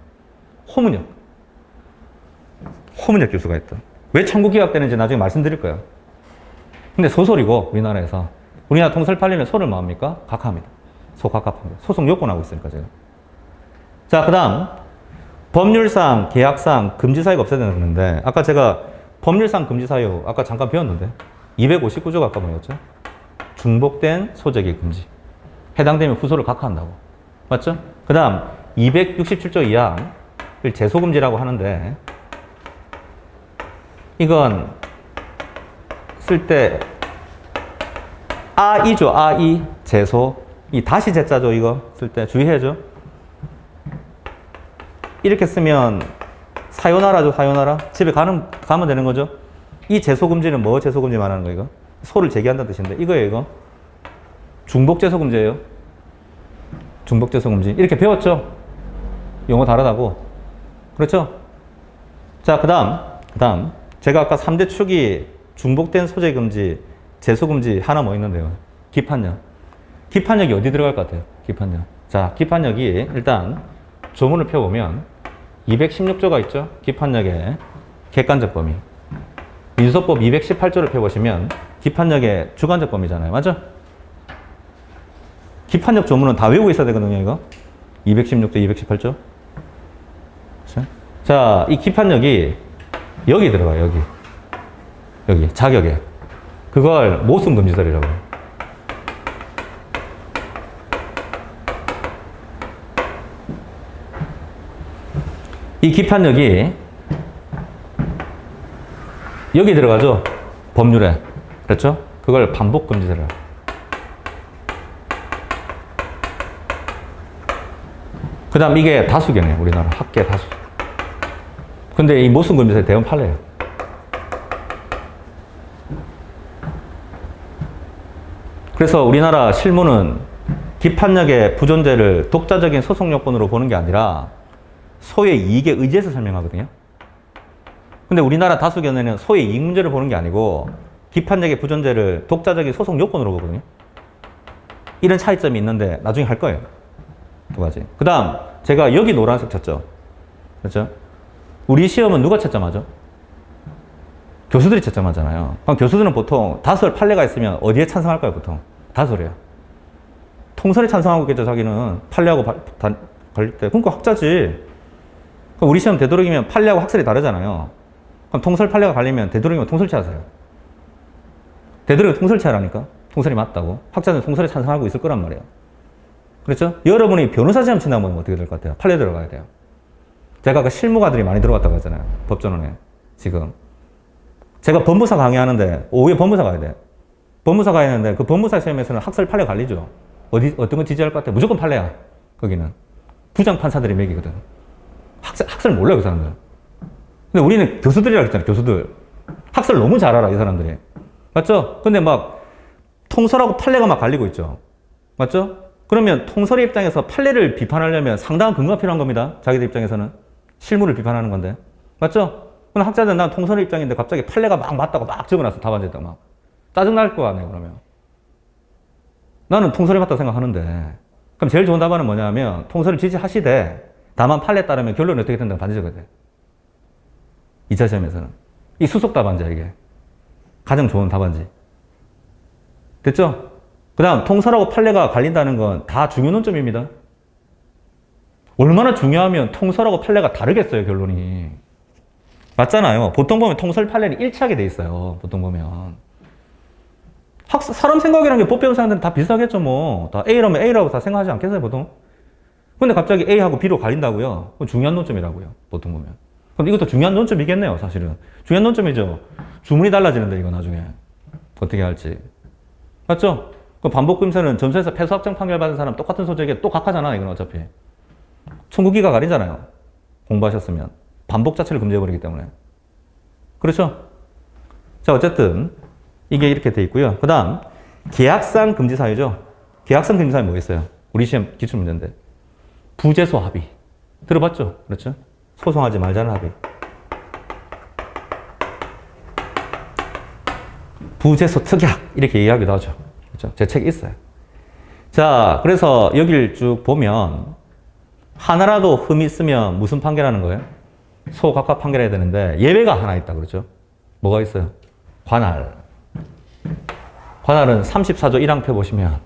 호문혁 교수가 있다. 왜 청구기각되는지 나중에 말씀드릴 거예요. 근데 소설이고 우리나라에서 우리나라 통설 판례는 소를 뭐 합니까? 각하합니다. 소 각하 판결. 소송 요건하고 있으니까 제가. 자, 그 다음 법률상, 계약상 금지 사유가 없어야 되는데 아까 제가 법률상 금지 사유 아까 잠깐 배웠는데 259조가 아까 뭐였죠? 중복된 소재기 금지. 해당되면 후소를 각하한다고. 맞죠? 그 다음 267조 2항을 제소금지라고 하는데 이건 쓸 때 아이죠. 아이 제소. 이 다시 제자죠. 이거 쓸 때 주의해야죠. 이렇게 쓰면 사요나라죠. 사요나라. 집에 가면 되는 거죠. 이 제소금지는 뭐 제소금지 말하는 거 이거? 소를 제기한다는 뜻인데 이거예요. 이거 중복제소금지예요. 중복제소금지. 이렇게 배웠죠. 용어 다르다고. 그렇죠? 자, 그 다음 제가 아까 3대 축이 중복된 소재금지, 제소금지 하나 뭐 있는데요. 기판력. 기판력이 어디 들어갈 것 같아요? 기판력. 자, 기판력이 일단 조문을 펴보면 216조가 있죠. 기판력의 객관적 범위. 민소법 218조를 펴보시면 기판력의 주관적 범위잖아요. 맞죠? 기판력 조문은 다 외우고 있어야 되거든요. 이거 216조, 218조. 자, 이 기판력이 여기 들어가요. 여기 자격에. 그걸 모순금지설이라고 해요. 이 기판력이 여기 들어가죠. 법률에. 그렇죠? 그걸 반복금지설이라고. 그 다음 이게 다수결이에요. 우리나라 학계 다수. 근데 이 모순 금지서에 대부분 판례예요. 그래서 우리나라 실무는 기판력의 부존재를 독자적인 소송 요건으로 보는 게 아니라 소의 이익에 의지해서 설명하거든요. 근데 우리나라 다수견에는 소의 이익 문제를 보는 게 아니고 기판력의 부존재를 독자적인 소송 요건으로 보거든요. 이런 차이점이 있는데 나중에 할 거예요. 두 가지. 그 다음 제가 여기 노란색 쳤죠. 그렇죠? 우리 시험은 누가 채점하죠? 교수들이 채점하잖아요. 그럼 교수들은 보통 다설 판례가 있으면 어디에 찬성할까요? 보통 다설이에요. 통설에 찬성하고 있겠죠. 자기는 판례하고 갈릴 때. 그러니까 학자지. 그럼 우리 시험 되도록이면 판례하고 학설이 다르잖아요. 그럼 통설 판례가 갈리면 되도록이면 통설치 하세요. 되도록이면 통설치 하라니까. 통설이 맞다고. 학자는 통설에 찬성하고 있을 거란 말이에요. 그렇죠? 여러분이 변호사 시험 친다면 어떻게 될 것 같아요? 판례 들어가야 돼요. 제가 아까 실무가들이 많이 들어갔다고 했잖아요. 법전원에. 지금. 제가 법무사 강의하는데 오후에 법무사 가야 돼. 법무사 가야 하는데 그 법무사 시험에서는 학설 판례 갈리죠. 어떤 거 지지할 것 같아? 무조건 판례야. 거기는. 부장 판사들이 맥이거든. 학설 몰라요, 그 사람들. 근데 우리는 교수들이라고 했잖아요, 교수들. 학설 너무 잘 알아, 이 사람들이. 맞죠? 근데 막 통설하고 판례가 막 갈리고 있죠. 맞죠? 그러면 통설의 입장에서 판례를 비판하려면 상당한 근거가 필요한 겁니다. 자기들 입장에서는. 실무를 비판하는 건데. 맞죠? 그럼 학자들은 난 통설의 입장인데 갑자기 판례가 막 맞다고 막 적어놨어. 답안지에다 막. 짜증날 거 아니에요, 그러면. 나는 통설이 맞다고 생각하는데. 그럼 제일 좋은 답안은 뭐냐면 통설을 지지하시되 다만 판례에 따르면 결론이 어떻게 된다고 반드시 적어야 돼. 2차 시험에서는. 이 수속 답안지야, 이게. 가장 좋은 답안지. 됐죠? 그 다음 통설하고 판례가 갈린다는 건 다 중요 논점입니다. 얼마나 중요하면 통설하고 판례가 다르겠어요, 결론이. 맞잖아요. 보통 보면 통설 판례는 일치하게 돼 있어요. 보통 보면. 사람 생각이라는 게 법 배운 사람들은 다 비슷하겠죠, 뭐. 다 A라면 A라고 다 생각하지 않겠어요, 보통? 근데 갑자기 A하고 B로 갈린다고요? 그건 중요한 논점이라고요, 보통 보면. 그럼 이것도 중요한 논점이겠네요, 사실은. 중요한 논점이죠. 주문이 달라지는데, 이거 나중에. 어떻게 할지. 맞죠? 그 반복금세는 점수에서 패소 확정 판결 받은 사람 똑같은 소재에 또 각하잖아, 이건 어차피. 청구기가 가리잖아요. 공부하셨으면. 반복 자체를 금지해버리기 때문에. 그렇죠? 자, 어쨌든, 이게 이렇게 돼 있고요. 그 다음, 계약상 금지사유죠. 계약상 금지사유 뭐 있어요? 우리 시험 기출문제인데. 부재소 합의. 들어봤죠? 그렇죠? 소송하지 말자는 합의. 부재소 특약. 이렇게 얘기하기도 하죠. 그렇죠? 제 책에 있어요. 자, 그래서 여기를 쭉 보면, 하나라도 흠이 있으면 무슨 판결하는 거예요? 소각각 판결해야 되는데, 예외가 하나 있다. 그렇죠? 뭐가 있어요? 관할. 관할은 34조 1항 펴보시면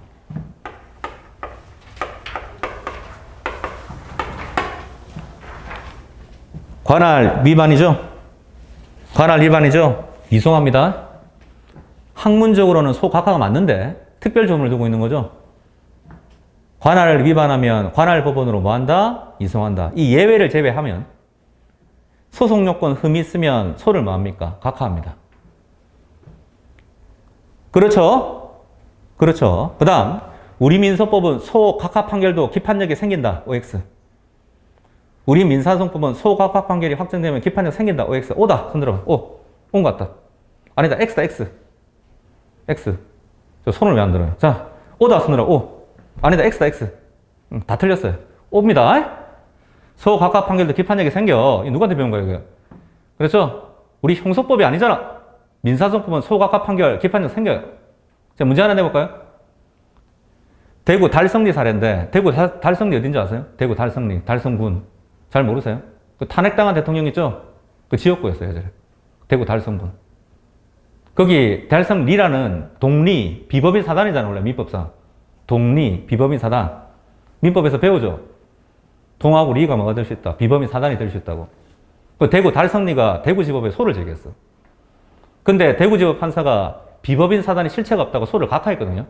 관할 위반이죠? 관할 위반이죠? 이송합니다. 학문적으로는 소각하가 맞는데 특별 조문을 두고 있는 거죠. 관할을 위반하면 관할 법원으로 뭐 한다? 이송한다. 이 예외를 제외하면 소송 요건 흠이 있으면 소를 뭐 합니까? 각하합니다. 그렇죠? 그렇죠. 그 다음, 우리 민소법은 소각하 판결도 기판력이 생긴다. OX. 우리 민사소송법은 소각하 판결이 확정되면 기판력 생긴다. OX. O다. 손들어. O. O인 것 같다. 아니다. X다. X. X. 저 손을 왜 안 들어요? 자, O다. 손들어. O. 아니다. X다. X. 다 틀렸어요. O입니다. 소각하 판결도 기판력이 생겨. 이 누구한테 배운 거예요, 이거? 그렇죠? 우리 형소법이 아니잖아. 민사소송법은 소각하 판결, 기판력 생겨요. 자, 문제 하나 내볼까요? 대구 달성리 사례인데, 대구 달성리 어딘지 아세요? 대구 달성리, 달성군. 잘 모르세요? 그 탄핵당한 대통령 있죠? 그 지역구였어요, 예전에. 대구 달성군. 거기 달성리라는 동리, 비법인 사단이잖아요, 원래 민법상. 동리, 비법인 사단. 민법에서 배우죠? 동하고 리가 뭐가 될 수 있다? 비법인 사단이 될 수 있다고. 그 대구 달성리가 대구지법에 소를 제기했어. 근데 대구지법 판사가 비법인 사단이 실체가 없다고 소를 각하했거든요.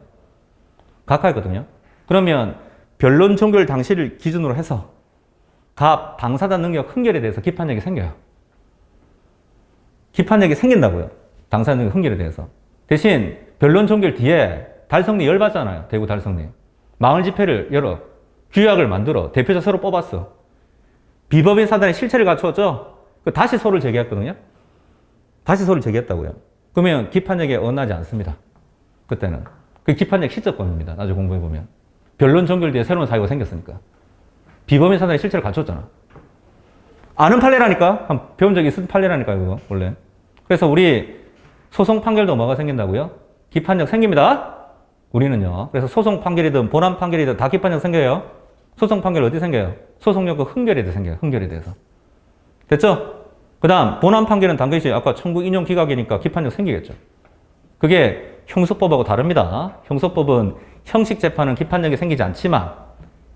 각하했거든요. 그러면 변론 종결 당시를 기준으로 해서 당사자 능력 흥결에 대해서 기판력이 생겨요. 기판력이 생긴다고요. 당사자 능력 흥결에 대해서. 대신 변론 종결 뒤에 달성리 열받잖아요. 대구 달성리. 마을 집회를 열어. 규약을 만들어. 대표자 서로 뽑았어. 비법인 사단의 실체를 갖추었죠? 다시 소를 제기했거든요? 다시 소를 제기했다고요. 그러면 기판력에 어긋나지 않습니다. 그때는. 그 기판력 시적권입니다. 나중에 공부해보면. 변론 종결 뒤에 새로운 사유가 생겼으니까. 비법인 사단의 실체를 갖췄잖아. 아는 판례라니까? 배운 적이 있은 판례라니까요, 그거, 원래. 그래서 우리 소송 판결도 뭐가 생긴다고요? 기판력 생깁니다. 우리는요. 그래서 소송 판결이든 본안 판결이든 다 기판력 생겨요. 소송 판결 어디 생겨요? 소송력 흥결이 생겨요. 흥결이 돼서. 됐죠? 그 다음, 본안 판결은 당연히 아까 청구 인용 기각이니까 기판력 생기겠죠. 그게 형소법하고 다릅니다. 형소법은 형식 재판은 기판력이 생기지 않지만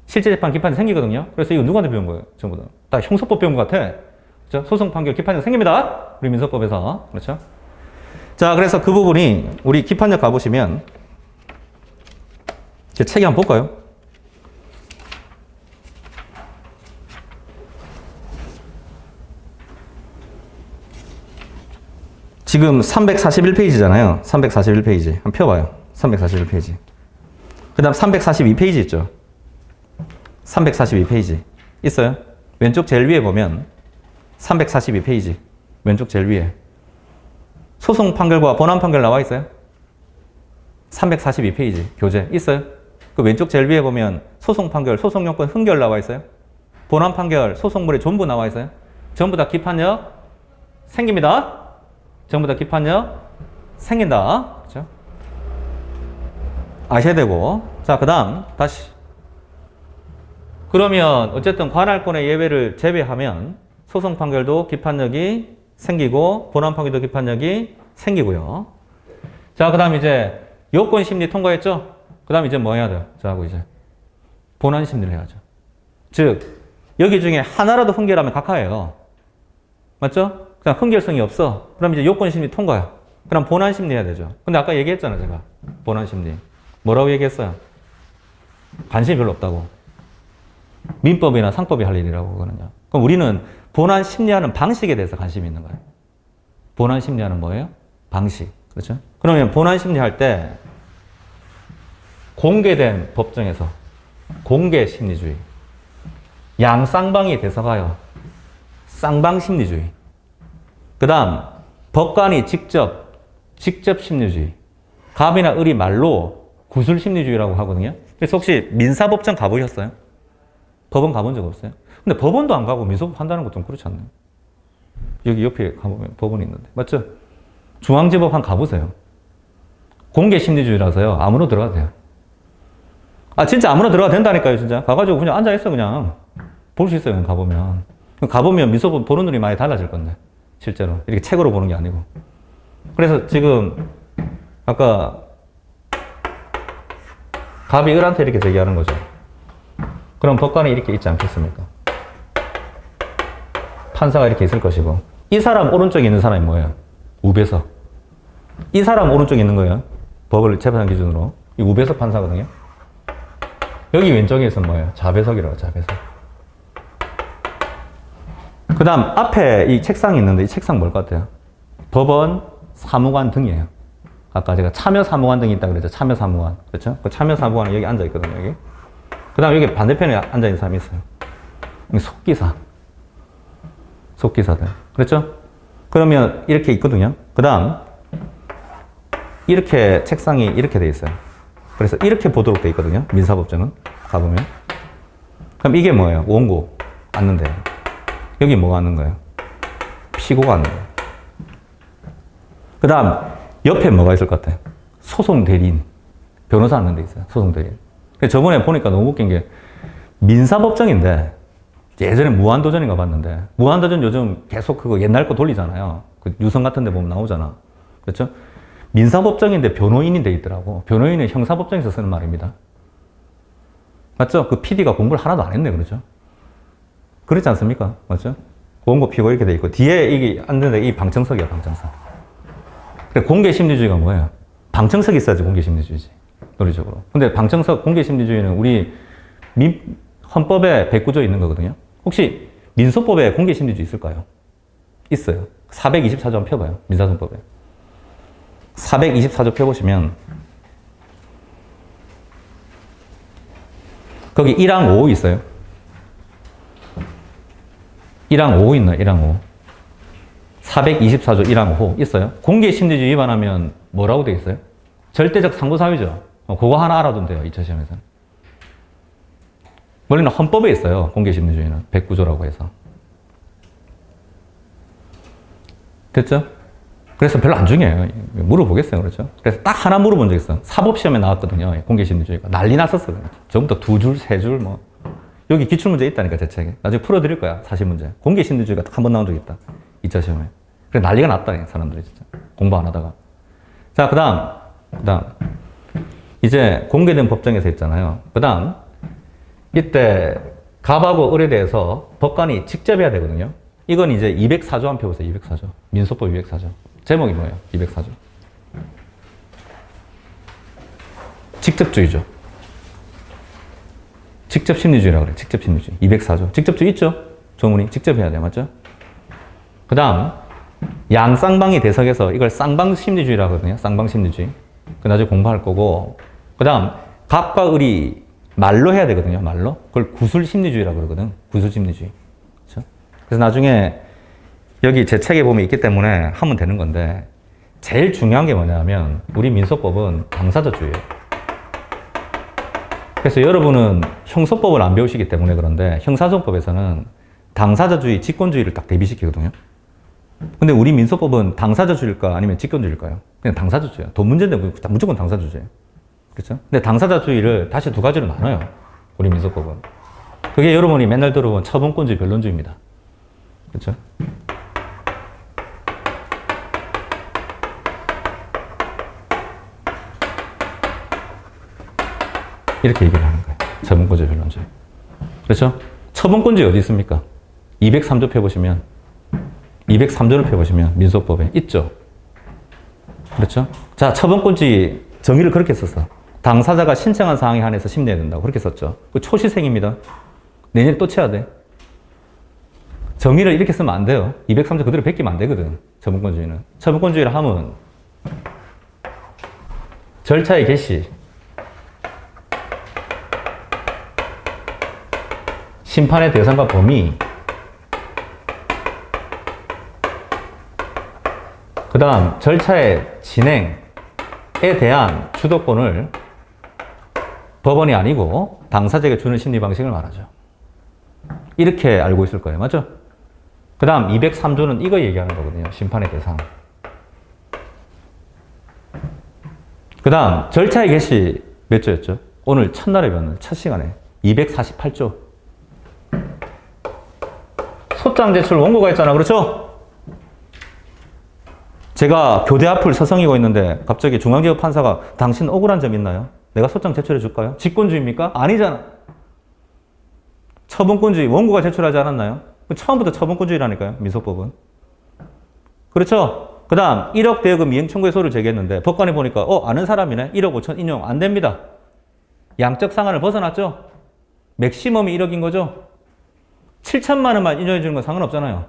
실제 재판 기판이 생기거든요. 그래서 이거 누구한테 배운 거예요? 전부 다. 다 형소법 배운 것 같아. 그렇죠? 소송 판결 기판력 생깁니다. 우리 민소법에서. 그렇죠? 자, 그래서 그 부분이 우리 기판력 가보시면 제 책에 한번 볼까요? 지금 341페이지잖아요. 341페이지. 한번 펴봐요. 341페이지. 그 다음 342페이지 있죠. 342페이지. 있어요? 왼쪽 제일 위에 보면 342페이지. 왼쪽 제일 위에. 소송 판결과 본안 판결 나와 있어요? 342페이지. 교재. 있어요? 그 왼쪽 제일 위에 보면 소송 판결, 소송용권 흥결 나와 있어요? 본안 판결, 소송물에 전부 나와 있어요? 전부 다 기판력 생깁니다. 전부 다 기판력 생긴다. 그렇죠? 아셔야 되고. 자, 그 다음 다시. 그러면 어쨌든 관할권의 예외를 제외하면 소송 판결도 기판력이 생기고 본안 판결도 기판력이 생기고요. 자, 그 다음 이제 요건 심리 통과했죠? 그 다음 이제 뭐 해야 돼요? 자, 하고 이제 본안 심리를 해야죠. 즉, 여기 중에 하나라도 흥결하면 각하예요. 맞죠? 그냥 흥결성이 없어. 그럼 이제 요건 심리 통과야. 그럼 본안 심리 해야 되죠. 근데 아까 얘기했잖아, 제가. 본안 심리. 뭐라고 얘기했어요? 관심이 별로 없다고. 민법이나 상법이 할 일이라고, 그거는요. 그럼 우리는 본안 심리하는 방식에 대해서 관심이 있는 거예요. 본안 심리하는 뭐예요? 방식. 그렇죠? 그러면 본안 심리할 때 공개된 법정에서 공개 심리주의. 양쌍방이 대서가요. 쌍방 심리주의. 그 다음, 법관이 직접 심리주의. 갑이나 을이 말로 구술 심리주의라고 하거든요. 그래서 혹시 민사법정 가보셨어요? 법원 가본 적 없어요? 근데 법원도 안 가고 민소법 한다는 것도 좀 그렇지 않나요? 여기 옆에 가보면 법원이 있는데. 맞죠? 중앙지법 한 가보세요. 공개 심리주의라서요. 아무나 들어가도 돼요. 아, 진짜 아무나 들어가도 된다니까요, 진짜. 가가지고 그냥 앉아있어, 그냥. 볼 수 있어요, 그냥 가보면. 가보면 민소법 보는 눈이 많이 달라질 건데. 실제로. 이렇게 책으로 보는 게 아니고. 그래서 지금, 아까, 갑이 을한테 이렇게 제기하는 거죠. 그럼 법관이 이렇게 있지 않겠습니까? 판사가 이렇게 있을 것이고. 이 사람 오른쪽에 있는 사람이 뭐예요? 우배석. 이 사람 오른쪽에 있는 거예요. 법을 재판장 기준으로. 이 우배석 판사거든요. 여기 왼쪽에 있으면 뭐예요? 좌배석이라고, 좌배석. 그 다음, 앞에 이 책상이 있는데, 이 책상 뭘 것 같아요? 법원 사무관 등이에요. 아까 제가 참여 사무관 등이 있다고 그랬죠? 참여 사무관. 그렇죠? 그 참여 사무관은 여기 앉아있거든요, 여기. 그 다음, 여기 반대편에 앉아있는 사람이 있어요. 여기 속기사. 속기사들. 그렇죠? 그러면 이렇게 있거든요. 그 다음, 이렇게 책상이 이렇게 돼 있어요. 그래서 이렇게 보도록 돼 있거든요. 민사법정은. 가보면. 그럼 이게 뭐예요? 원고. 앉는데. 여기 뭐가 앉는 거예요? 피고가 앉는 거예요. 그 다음, 옆에 뭐가 있을 것 같아요? 소송 대리인. 변호사 앉는 데 있어요. 소송 대리인. 저번에 보니까 너무 웃긴 게, 민사법정인데, 예전에 무한도전인가 봤는데, 무한도전 요즘 계속 그거 옛날 거 돌리잖아요. 그 유성 같은 데 보면 나오잖아. 그렇죠? 민사법정인데 변호인이 돼 있더라고. 변호인은 형사법정에서 쓰는 말입니다. 맞죠? 그 PD가 공부를 하나도 안 했네, 그렇죠? 그렇지 않습니까? 맞죠? 원고 피고 이렇게 돼 있고, 뒤에 이게 앉는데 이 방청석이야, 방청석. 그래, 공개 심리주의가 뭐예요? 방청석이 있어야지 공개 심리주의지. 논리적으로. 근데 방청석 공개 심리주의는 우리 헌법에 109조에 있는 거거든요. 혹시 민소법에 공개 심리주의 있을까요? 있어요. 424조 한번 펴봐요. 민사소송법에. 424조 펴보시면 거기 1항 5 있어요. 1항 5 있나요? 1항 5. 424조 1항 5 있어요. 공개심리주의 위반하면 뭐라고 되어 있어요? 절대적 상부사유죠. 그거 하나 알아두면 돼요. 2차 시험에서는. 원래는 헌법에 있어요. 공개심리주의는. 109조라고 해서. 됐죠? 그래서 별로 안 중요해요. 물어보겠어요. 그렇죠? 그래서 딱 하나 물어본 적 있어. 사법시험에 나왔거든요. 공개심리주의가. 난리 났었어. 전부터 2줄, 3줄, 뭐. 여기 기출문제 있다니까, 제 책에. 나중에 풀어드릴 거야. 사실문제. 공개심리주의가 딱 한 번 나온 적 있다. 2차 시험에. 그래, 난리가 났다. 사람들이 진짜. 공부 안 하다가. 자, 그 다음. 이제 공개된 법정에서 있잖아요. 그 다음. 이때 갑하고 을에 대해서 법관이 직접 해야 되거든요. 이건 이제 204조 한 표 보세요. 204조. 민소법 204조. 제목이 뭐예요? 204조. 직접주의죠. 직접심리주의라고 그래요. 직접심리주의. 204조. 직접주의 있죠? 조문이. 직접 해야 돼요. 맞죠? 그 다음, 양쌍방이 대석에서 이걸 쌍방심리주의라고 하거든요. 쌍방심리주의. 그 나중에 공부할 거고. 그 다음, 갑과 을이 말로 해야 되거든요. 말로. 그걸 구술심리주의라고 그러거든. 구술심리주의. 그렇죠? 그래서 나중에 여기 제 책에 보면 있기 때문에 하면 되는 건데, 제일 중요한 게 뭐냐면, 우리 민소법은 당사자주의예요. 그래서 여러분은 형소법을 안 배우시기 때문에 그런데, 형사소송법에서는 당사자주의, 직권주의를 딱 대비시키거든요. 근데 우리 민소법은 당사자주의일까 아니면 직권주의일까요? 그냥 당사자주의예요. 돈 문제인데 무조건 당사자주의예요. 그렇죠? 근데 당사자주의를 다시 두 가지로 나눠요. 우리 민소법은. 그게 여러분이 맨날 들어본 처분권주의, 변론주의입니다. 그렇죠? 이렇게 얘기를 하는 거예요. 처분권주의, 변론주의. 그렇죠? 처분권주의 어디 있습니까? 203조 펴보시면 203조를 펴보시면 민소법에 있죠. 그렇죠? 자, 처분권주의 정의를 그렇게 썼어. 당사자가 신청한 사항에 한해서 심리해야 된다고 그렇게 썼죠. 그 초시생입니다. 내년에 또 쳐야 돼. 정의를 이렇게 쓰면 안 돼요. 203조 그대로 베끼면 안 되거든. 처분권주의는. 처분권주의를 하면 절차의 개시, 심판의 대상과 범위, 그 다음 절차의 진행에 대한 주도권을 법원이 아니고 당사자에게 주는 심리 방식을 말하죠. 이렇게 알고 있을 거예요. 맞죠? 그 다음 203조는 이거 얘기하는 거거든요. 심판의 대상. 그 다음 절차의 개시 몇 조였죠? 오늘 첫날에 배웠는 첫 시간에 248조. 소장 제출 원고가 있잖아. 그렇죠? 제가 교대 앞을 서성이고 있는데 갑자기 중앙지법 판사가 당신 억울한 점 있나요? 내가 소장 제출해 줄까요? 직권주의입니까? 아니잖아. 처분권주의, 원고가 제출하지 않았나요? 처음부터 처분권주의라니까요. 민소법은. 그렇죠? 그 다음 1억 대여금 이행 청구의 소를 제기했는데 법관이 보니까 아는 사람이네. 1억 5천 인용 안 됩니다. 양적 상한을 벗어났죠? 맥시멈이 1억인 거죠? 7천만 원만 인용해 주는 건 상관없잖아요.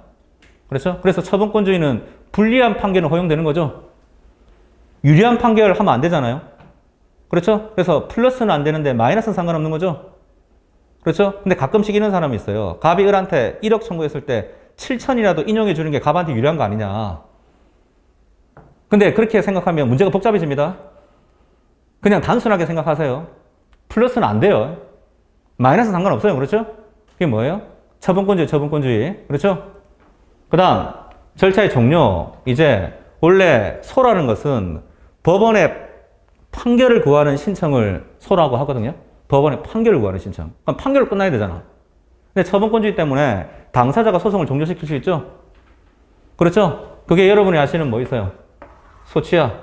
그렇죠? 그래서 처분권주의는 불리한 판결은 허용되는 거죠. 유리한 판결을 하면 안 되잖아요. 그렇죠? 그래서 플러스는 안 되는데 마이너스는 상관없는 거죠. 그렇죠? 근데 가끔씩 이런 사람이 있어요. 갑이 을한테 1억 청구했을 때 7천이라도 인용해 주는 게 갑한테 유리한 거 아니냐. 근데 그렇게 생각하면 문제가 복잡해집니다. 그냥 단순하게 생각하세요. 플러스는 안 돼요. 마이너스 상관없어요. 그렇죠? 그게 뭐예요? 처분권주의, 처분권주의. 그렇죠? 그 다음 절차의 종료. 이제 원래 소라는 것은 법원에 판결을 구하는 신청을 소라고 하거든요. 법원에 판결을 구하는 신청. 그럼 판결로 끝나야 되잖아. 근데 처분권주의 때문에 당사자가 소송을 종료시킬 수 있죠? 그렇죠? 그게 여러분이 아시는 뭐 있어요? 소치야.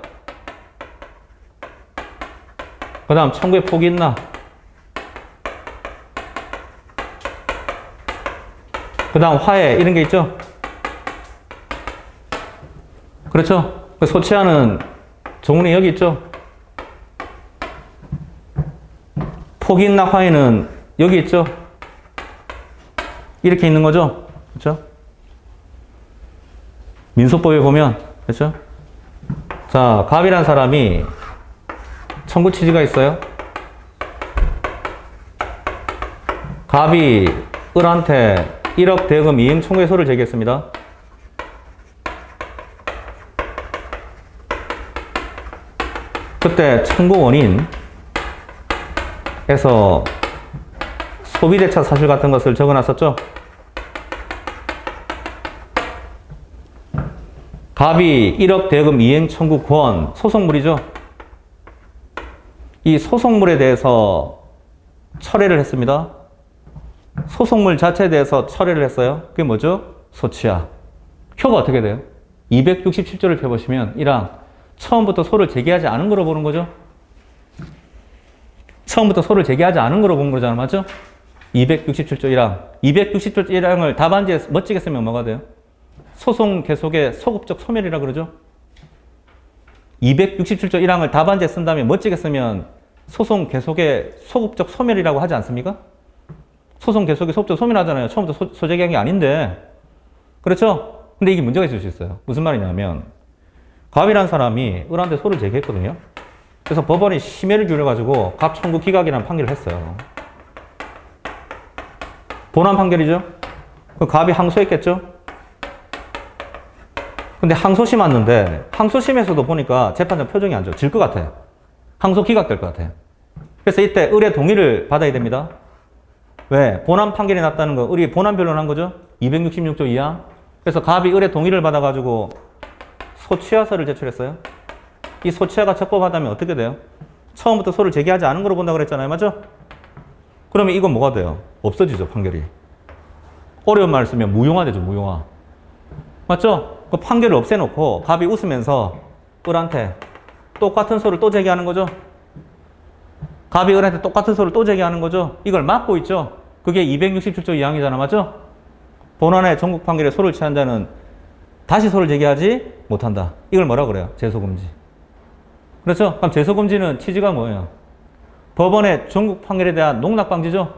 그 다음 청구에 폭이 있나? 그 다음 화해 이런 게 있죠? 그렇죠? 소치하는 조문이 여기 있죠? 폭이 있나 화해는 여기 있죠? 이렇게 있는 거죠? 그렇죠? 민소법에 보면 그렇죠? 자, 갑이란 사람이 청구 취지가 있어요. 갑이 을한테 1억 대금 이행 청구의 소를 제기했습니다. 그때 청구 원인에서 소비대차 사실 같은 것을 적어놨었죠. 갑이 1억 대금 이행 청구 권, 소송물이죠. 이 소송물에 대해서 철회를 했습니다. 소송물 자체에 대해서 철회를 했어요. 그게 뭐죠? 소치하. 표가 어떻게 돼요? 267조를 펴보시면 1항 처음부터 소를 제기하지 않은 거로 보는 거죠. 처음부터 소를 제기하지 않은 거로 본 거잖아. 맞죠? 267조 1항. 267조 1항을 답안지에 멋지게 쓰면 뭐가 돼요? 소송 계속의 소급적 소멸이라 그러죠. 267조 1항을 답안지에 쓴 다음에 멋지게 쓰면 소송 계속의 소급적 소멸이라고 하지 않습니까? 소송 계속의 소급적 소멸하잖아요. 처음부터 소제기한 게 아닌데. 그렇죠? 근데 이게 문제가 있을 수 있어요. 무슨 말이냐면 갑이라는 사람이 을한테 소를 제기했거든요. 그래서 법원이 심의를 기울여가지고 갑 청구 기각이라는 판결을 했어요. 본안 판결이죠? 그 갑이 항소했겠죠? 근데 항소심 왔는데 항소심에서도 보니까 재판장 표정이 안 좋아. 질 것 같아. 항소 기각될 것 같아. 그래서 이때 을의 동의를 받아야 됩니다. 왜? 본안 판결이 났다는 거. 을이 본안 변론한 거죠? 266조 2항. 그래서 갑이 을의 동의를 받아가지고 소취하서를 제출했어요. 이 소취하가 적법하다면 어떻게 돼요? 처음부터 소를 제기하지 않은 거로 본다고 그랬잖아요. 맞죠? 그러면 이건 뭐가 돼요? 없어지죠, 판결이. 어려운 말을 쓰면 무용화 되죠, 무용화. 맞죠? 그 판결을 없애놓고 갑이 웃으면서 을한테 똑같은 소를 또 제기하는 거죠. 갑이 을한테 똑같은 소를 또 제기하는 거죠. 이걸 막고 있죠. 그게 267조 2항이잖아. 맞죠? 본안의 전국 판결에 소를 취한 자는 다시 소를 제기하지 못한다. 이걸 뭐라 그래요? 제소금지. 그렇죠? 그럼 제소금지는 취지가 뭐예요? 법원의 전국 판결에 대한 농락방지죠?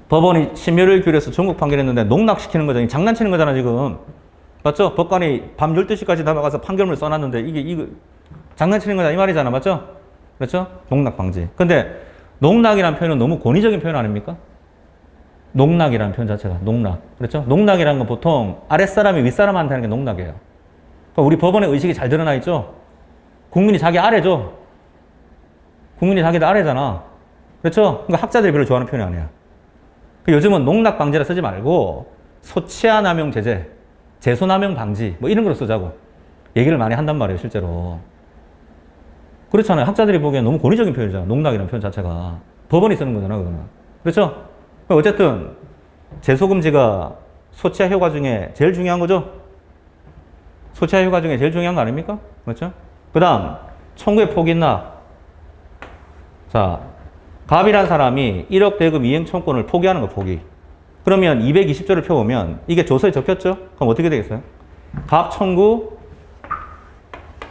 법원이 심의를 기울여서 전국 판결했는데 농락시키는 거잖아요. 장난치는 거잖아, 지금. 맞죠? 법관이 밤 12시까지 남아가서 판결문을 써놨는데 이거 장난치는 거잖아. 이 말이잖아. 맞죠? 그렇죠? 농락방지. 근데 농락이라는 표현은 너무 권위적인 표현 아닙니까? 농락이라는 표현 자체가 농락. 그렇죠? 농락이라는 건 보통 아랫사람이 윗사람한테 하는 게 농락이에요. 그러니까 우리 법원의 의식이 잘 드러나 있죠? 국민이 자기 아래죠? 국민이 자기도 아래잖아. 그렇죠? 그러니까 학자들이 별로 좋아하는 표현이 아니야. 요즘은 농락 방지라 쓰지 말고 소치하 남용 제재, 제소 남용 방지 뭐 이런 걸로 쓰자고 얘기를 많이 한단 말이에요, 실제로. 그렇잖아요. 학자들이 보기엔 너무 권위적인 표현이잖아. 농락이라는 표현 자체가. 법원이 쓰는 거잖아, 그거는. 그렇죠? 어쨌든 제소금지가 소치하 효과 중에 제일 중요한 거죠? 소치하 효과 중에 제일 중요한 거 아닙니까? 그렇죠? 그 다음 청구의 포기나 자, 갑이란 사람이 1억 대금 이행 청구권을 포기하는 거, 포기. 그러면 220조를 펴보면 이게 조서에 적혔죠? 그럼 어떻게 되겠어요? 갑 청구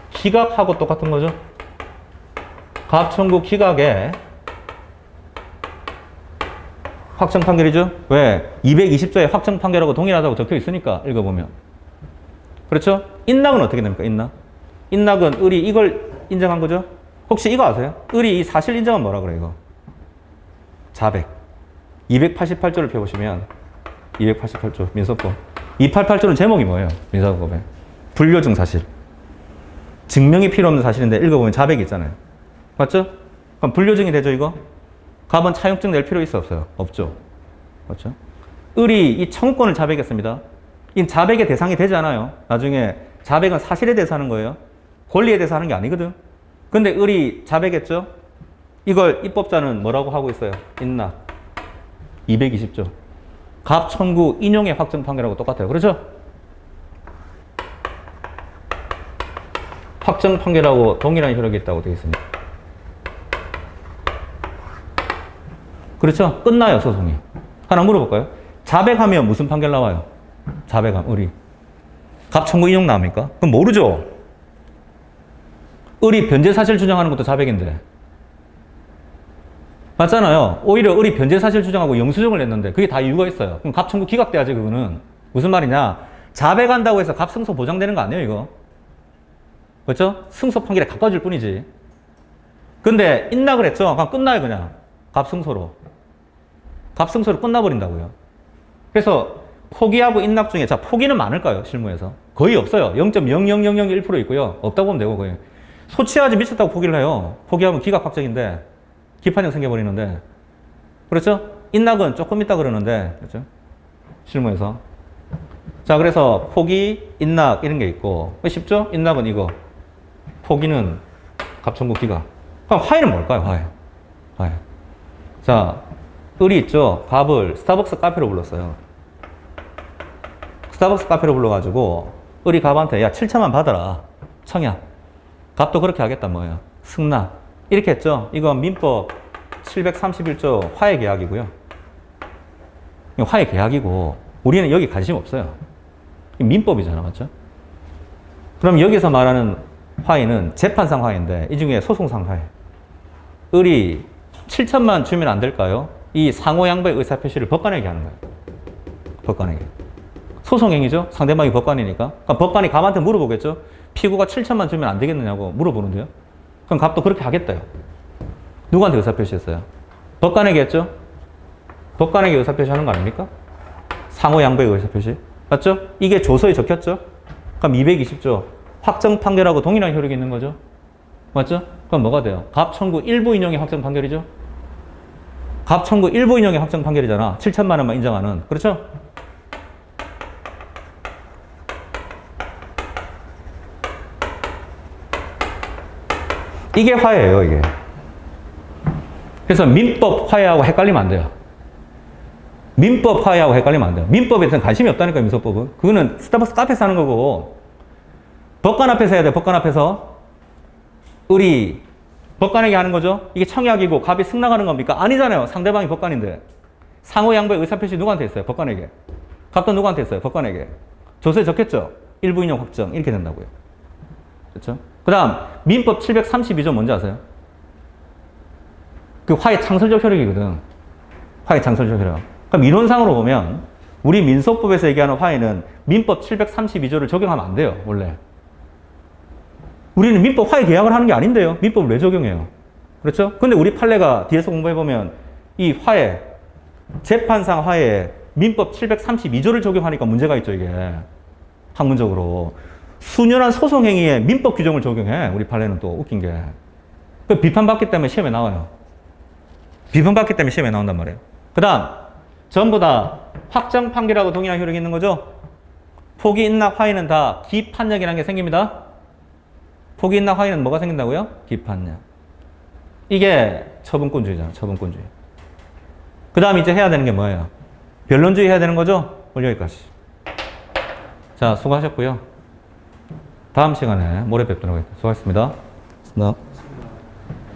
기각하고 똑같은 거죠? 갑 청구 기각에 확정 판결이죠? 왜? 220조에 확정 판결하고 동일하다고 적혀 있으니까 읽어보면. 그렇죠? 인락은 어떻게 됩니까? 인락? 인락은 을이 이걸 인정한 거죠? 혹시 이거 아세요? 을이 이 사실 인정은 뭐라 그래요, 이거? 자백. 288조를 펴보시면 288조 민사법. 288조는 제목이 뭐예요? 민사법에. 불교중 사실. 증명이 필요 없는 사실인데 읽어보면 자백이 있잖아요. 맞죠? 그럼 불교증이 되죠, 이거? 갑은 차용증 낼 필요 있어, 없어요? 없죠. 맞죠? 을이 이 청구권을 자백했습니다. 이 자백의 대상이 되지 않아요. 나중에 자백은 사실에 대해서 하는 거예요. 권리에 대해서 하는 게 아니거든. 근데 을이 자백했죠? 이걸 입법자는 뭐라고 하고 있어요? 인락. 220조. 갑 청구 인용의 확정 판결하고 똑같아요. 그렇죠? 확정 판결하고 동일한 효력이 있다고 되어 있습니다. 그렇죠? 끝나요, 소송이. 하나 물어볼까요? 자백하면 무슨 판결 나와요? 자백함, 을이. 갑 청구 인용 나옵니까? 그럼 모르죠? 을이 변제사실 주장하는 것도 자백인데. 맞잖아요. 오히려 을이 변제사실 주장하고 영수증을 냈는데 그게 다 이유가 있어요. 그럼 갑 청구 기각돼야지, 그거는. 무슨 말이냐? 자백한다고 해서 갑 승소 보장되는 거 아니에요, 이거? 그렇죠? 승소 판결에 가까워질 뿐이지. 근데 인락을 했죠? 그럼 끝나요, 그냥. 갑 승소로. 갑승소로 끝나버린다고요. 그래서 포기하고 인낙 중에, 자, 포기는 많을까요? 실무에서. 거의 없어요. 0.00001% 있고요. 없다고 보면 되고, 거의. 소치하지 미쳤다고 포기를 해요. 포기하면 기각 확정인데, 기판형 생겨버리는데. 그렇죠? 인낙은 조금 있다 그러는데, 그렇죠? 실무에서. 자, 그래서 포기, 인낙, 이런 게 있고. 쉽죠? 인낙은 이거. 포기는 갑천구 기각. 그럼 화해는 뭘까요? 화해. 화해. 자, 을이 있죠? 갑을 스타벅스 카페로 불렀어요. 스타벅스 카페로 불러가지고, 을이 갑한테, 야, 7천만 받아라. 청약. 갑도 그렇게 하겠다, 뭐예요? 승낙. 이렇게 했죠? 이건 민법 731조 화해 계약이고요. 화해 계약이고, 우리는 여기 관심 없어요. 민법이잖아, 맞죠? 그럼 여기서 말하는 화해는 재판상 화해인데, 이 중에 소송상 화해. 을이 7천만 주면 안 될까요? 이 상호 양보의 의사표시를 법관에게 하는 거예요. 법관에게. 소송행위죠? 상대방이 법관이니까. 그럼 법관이 갑한테 물어보겠죠? 피고가 7천만 주면 안 되겠느냐고 물어보는데요. 그럼 갑도 그렇게 하겠다요. 누구한테 의사표시했어요? 법관에게 했죠? 법관에게 의사표시 하는 거 아닙니까? 상호 양보의 의사표시. 맞죠? 이게 조서에 적혔죠? 그럼 220조. 확정 판결하고 동일한 효력이 있는 거죠? 맞죠? 그럼 뭐가 돼요? 갑 청구 일부 인용의 확정 판결이죠? 갑 청구 일부 인용의 확정 판결이잖아. 7천만 원만 인정하는. 그렇죠? 이게 화해예요, 이게. 그래서 민법 화해하고 헷갈리면 안 돼요. 민법 화해하고 헷갈리면 안 돼요. 민법에 대해서는 관심이 없다니까요, 민소법은. 그거는 스타벅스 카페에서 하는 거고, 법관 앞에서 해야 돼, 법관 앞에서. 을이 법관에게 하는 거죠? 이게 청약이고 갑이 승낙하는 겁니까? 아니잖아요. 상대방이 법관인데. 상호 양보의 의사표시 누구한테 했어요? 법관에게. 갑도 누구한테 했어요? 법관에게. 조서에 적혔죠? 일부 인용 확정. 이렇게 된다고요. 그렇죠? 그 다음, 민법 732조 뭔지 아세요? 그 화해 창설적 효력이거든. 화해 창설적 효력. 그럼 이론상으로 보면, 우리 민소법에서 얘기하는 화해는 민법 732조를 적용하면 안 돼요, 원래. 우리는 민법 화해 계약을 하는 게 아닌데요. 민법을 왜 적용해요? 그렇죠? 근데 우리 판례가 뒤에서 공부해보면, 이 화해, 재판상 화해에 민법 732조를 적용하니까 문제가 있죠, 이게. 학문적으로. 수년한 소송행위에 민법 규정을 적용해. 우리 판례는 또 웃긴 게. 그 비판받기 때문에 시험에 나와요. 비판받기 때문에 시험에 나온단 말이에요. 그 다음, 전부 다 확정 판결하고 동일한 효력이 있는 거죠? 포기, 인낙, 화해는 다 기판력이라는 게 생깁니다. 포기, 인낙, 화해는 뭐가 생긴다고요? 기판력. 이게 처분권주의잖아, 처분권주의. 그 다음 이제 해야 되는 게 뭐예요? 변론주의 해야 되는 거죠? 오늘 여기까지. 자, 수고하셨고요. 다음 시간에 모레 뵙도록 하겠습니다. 수고하셨습니다.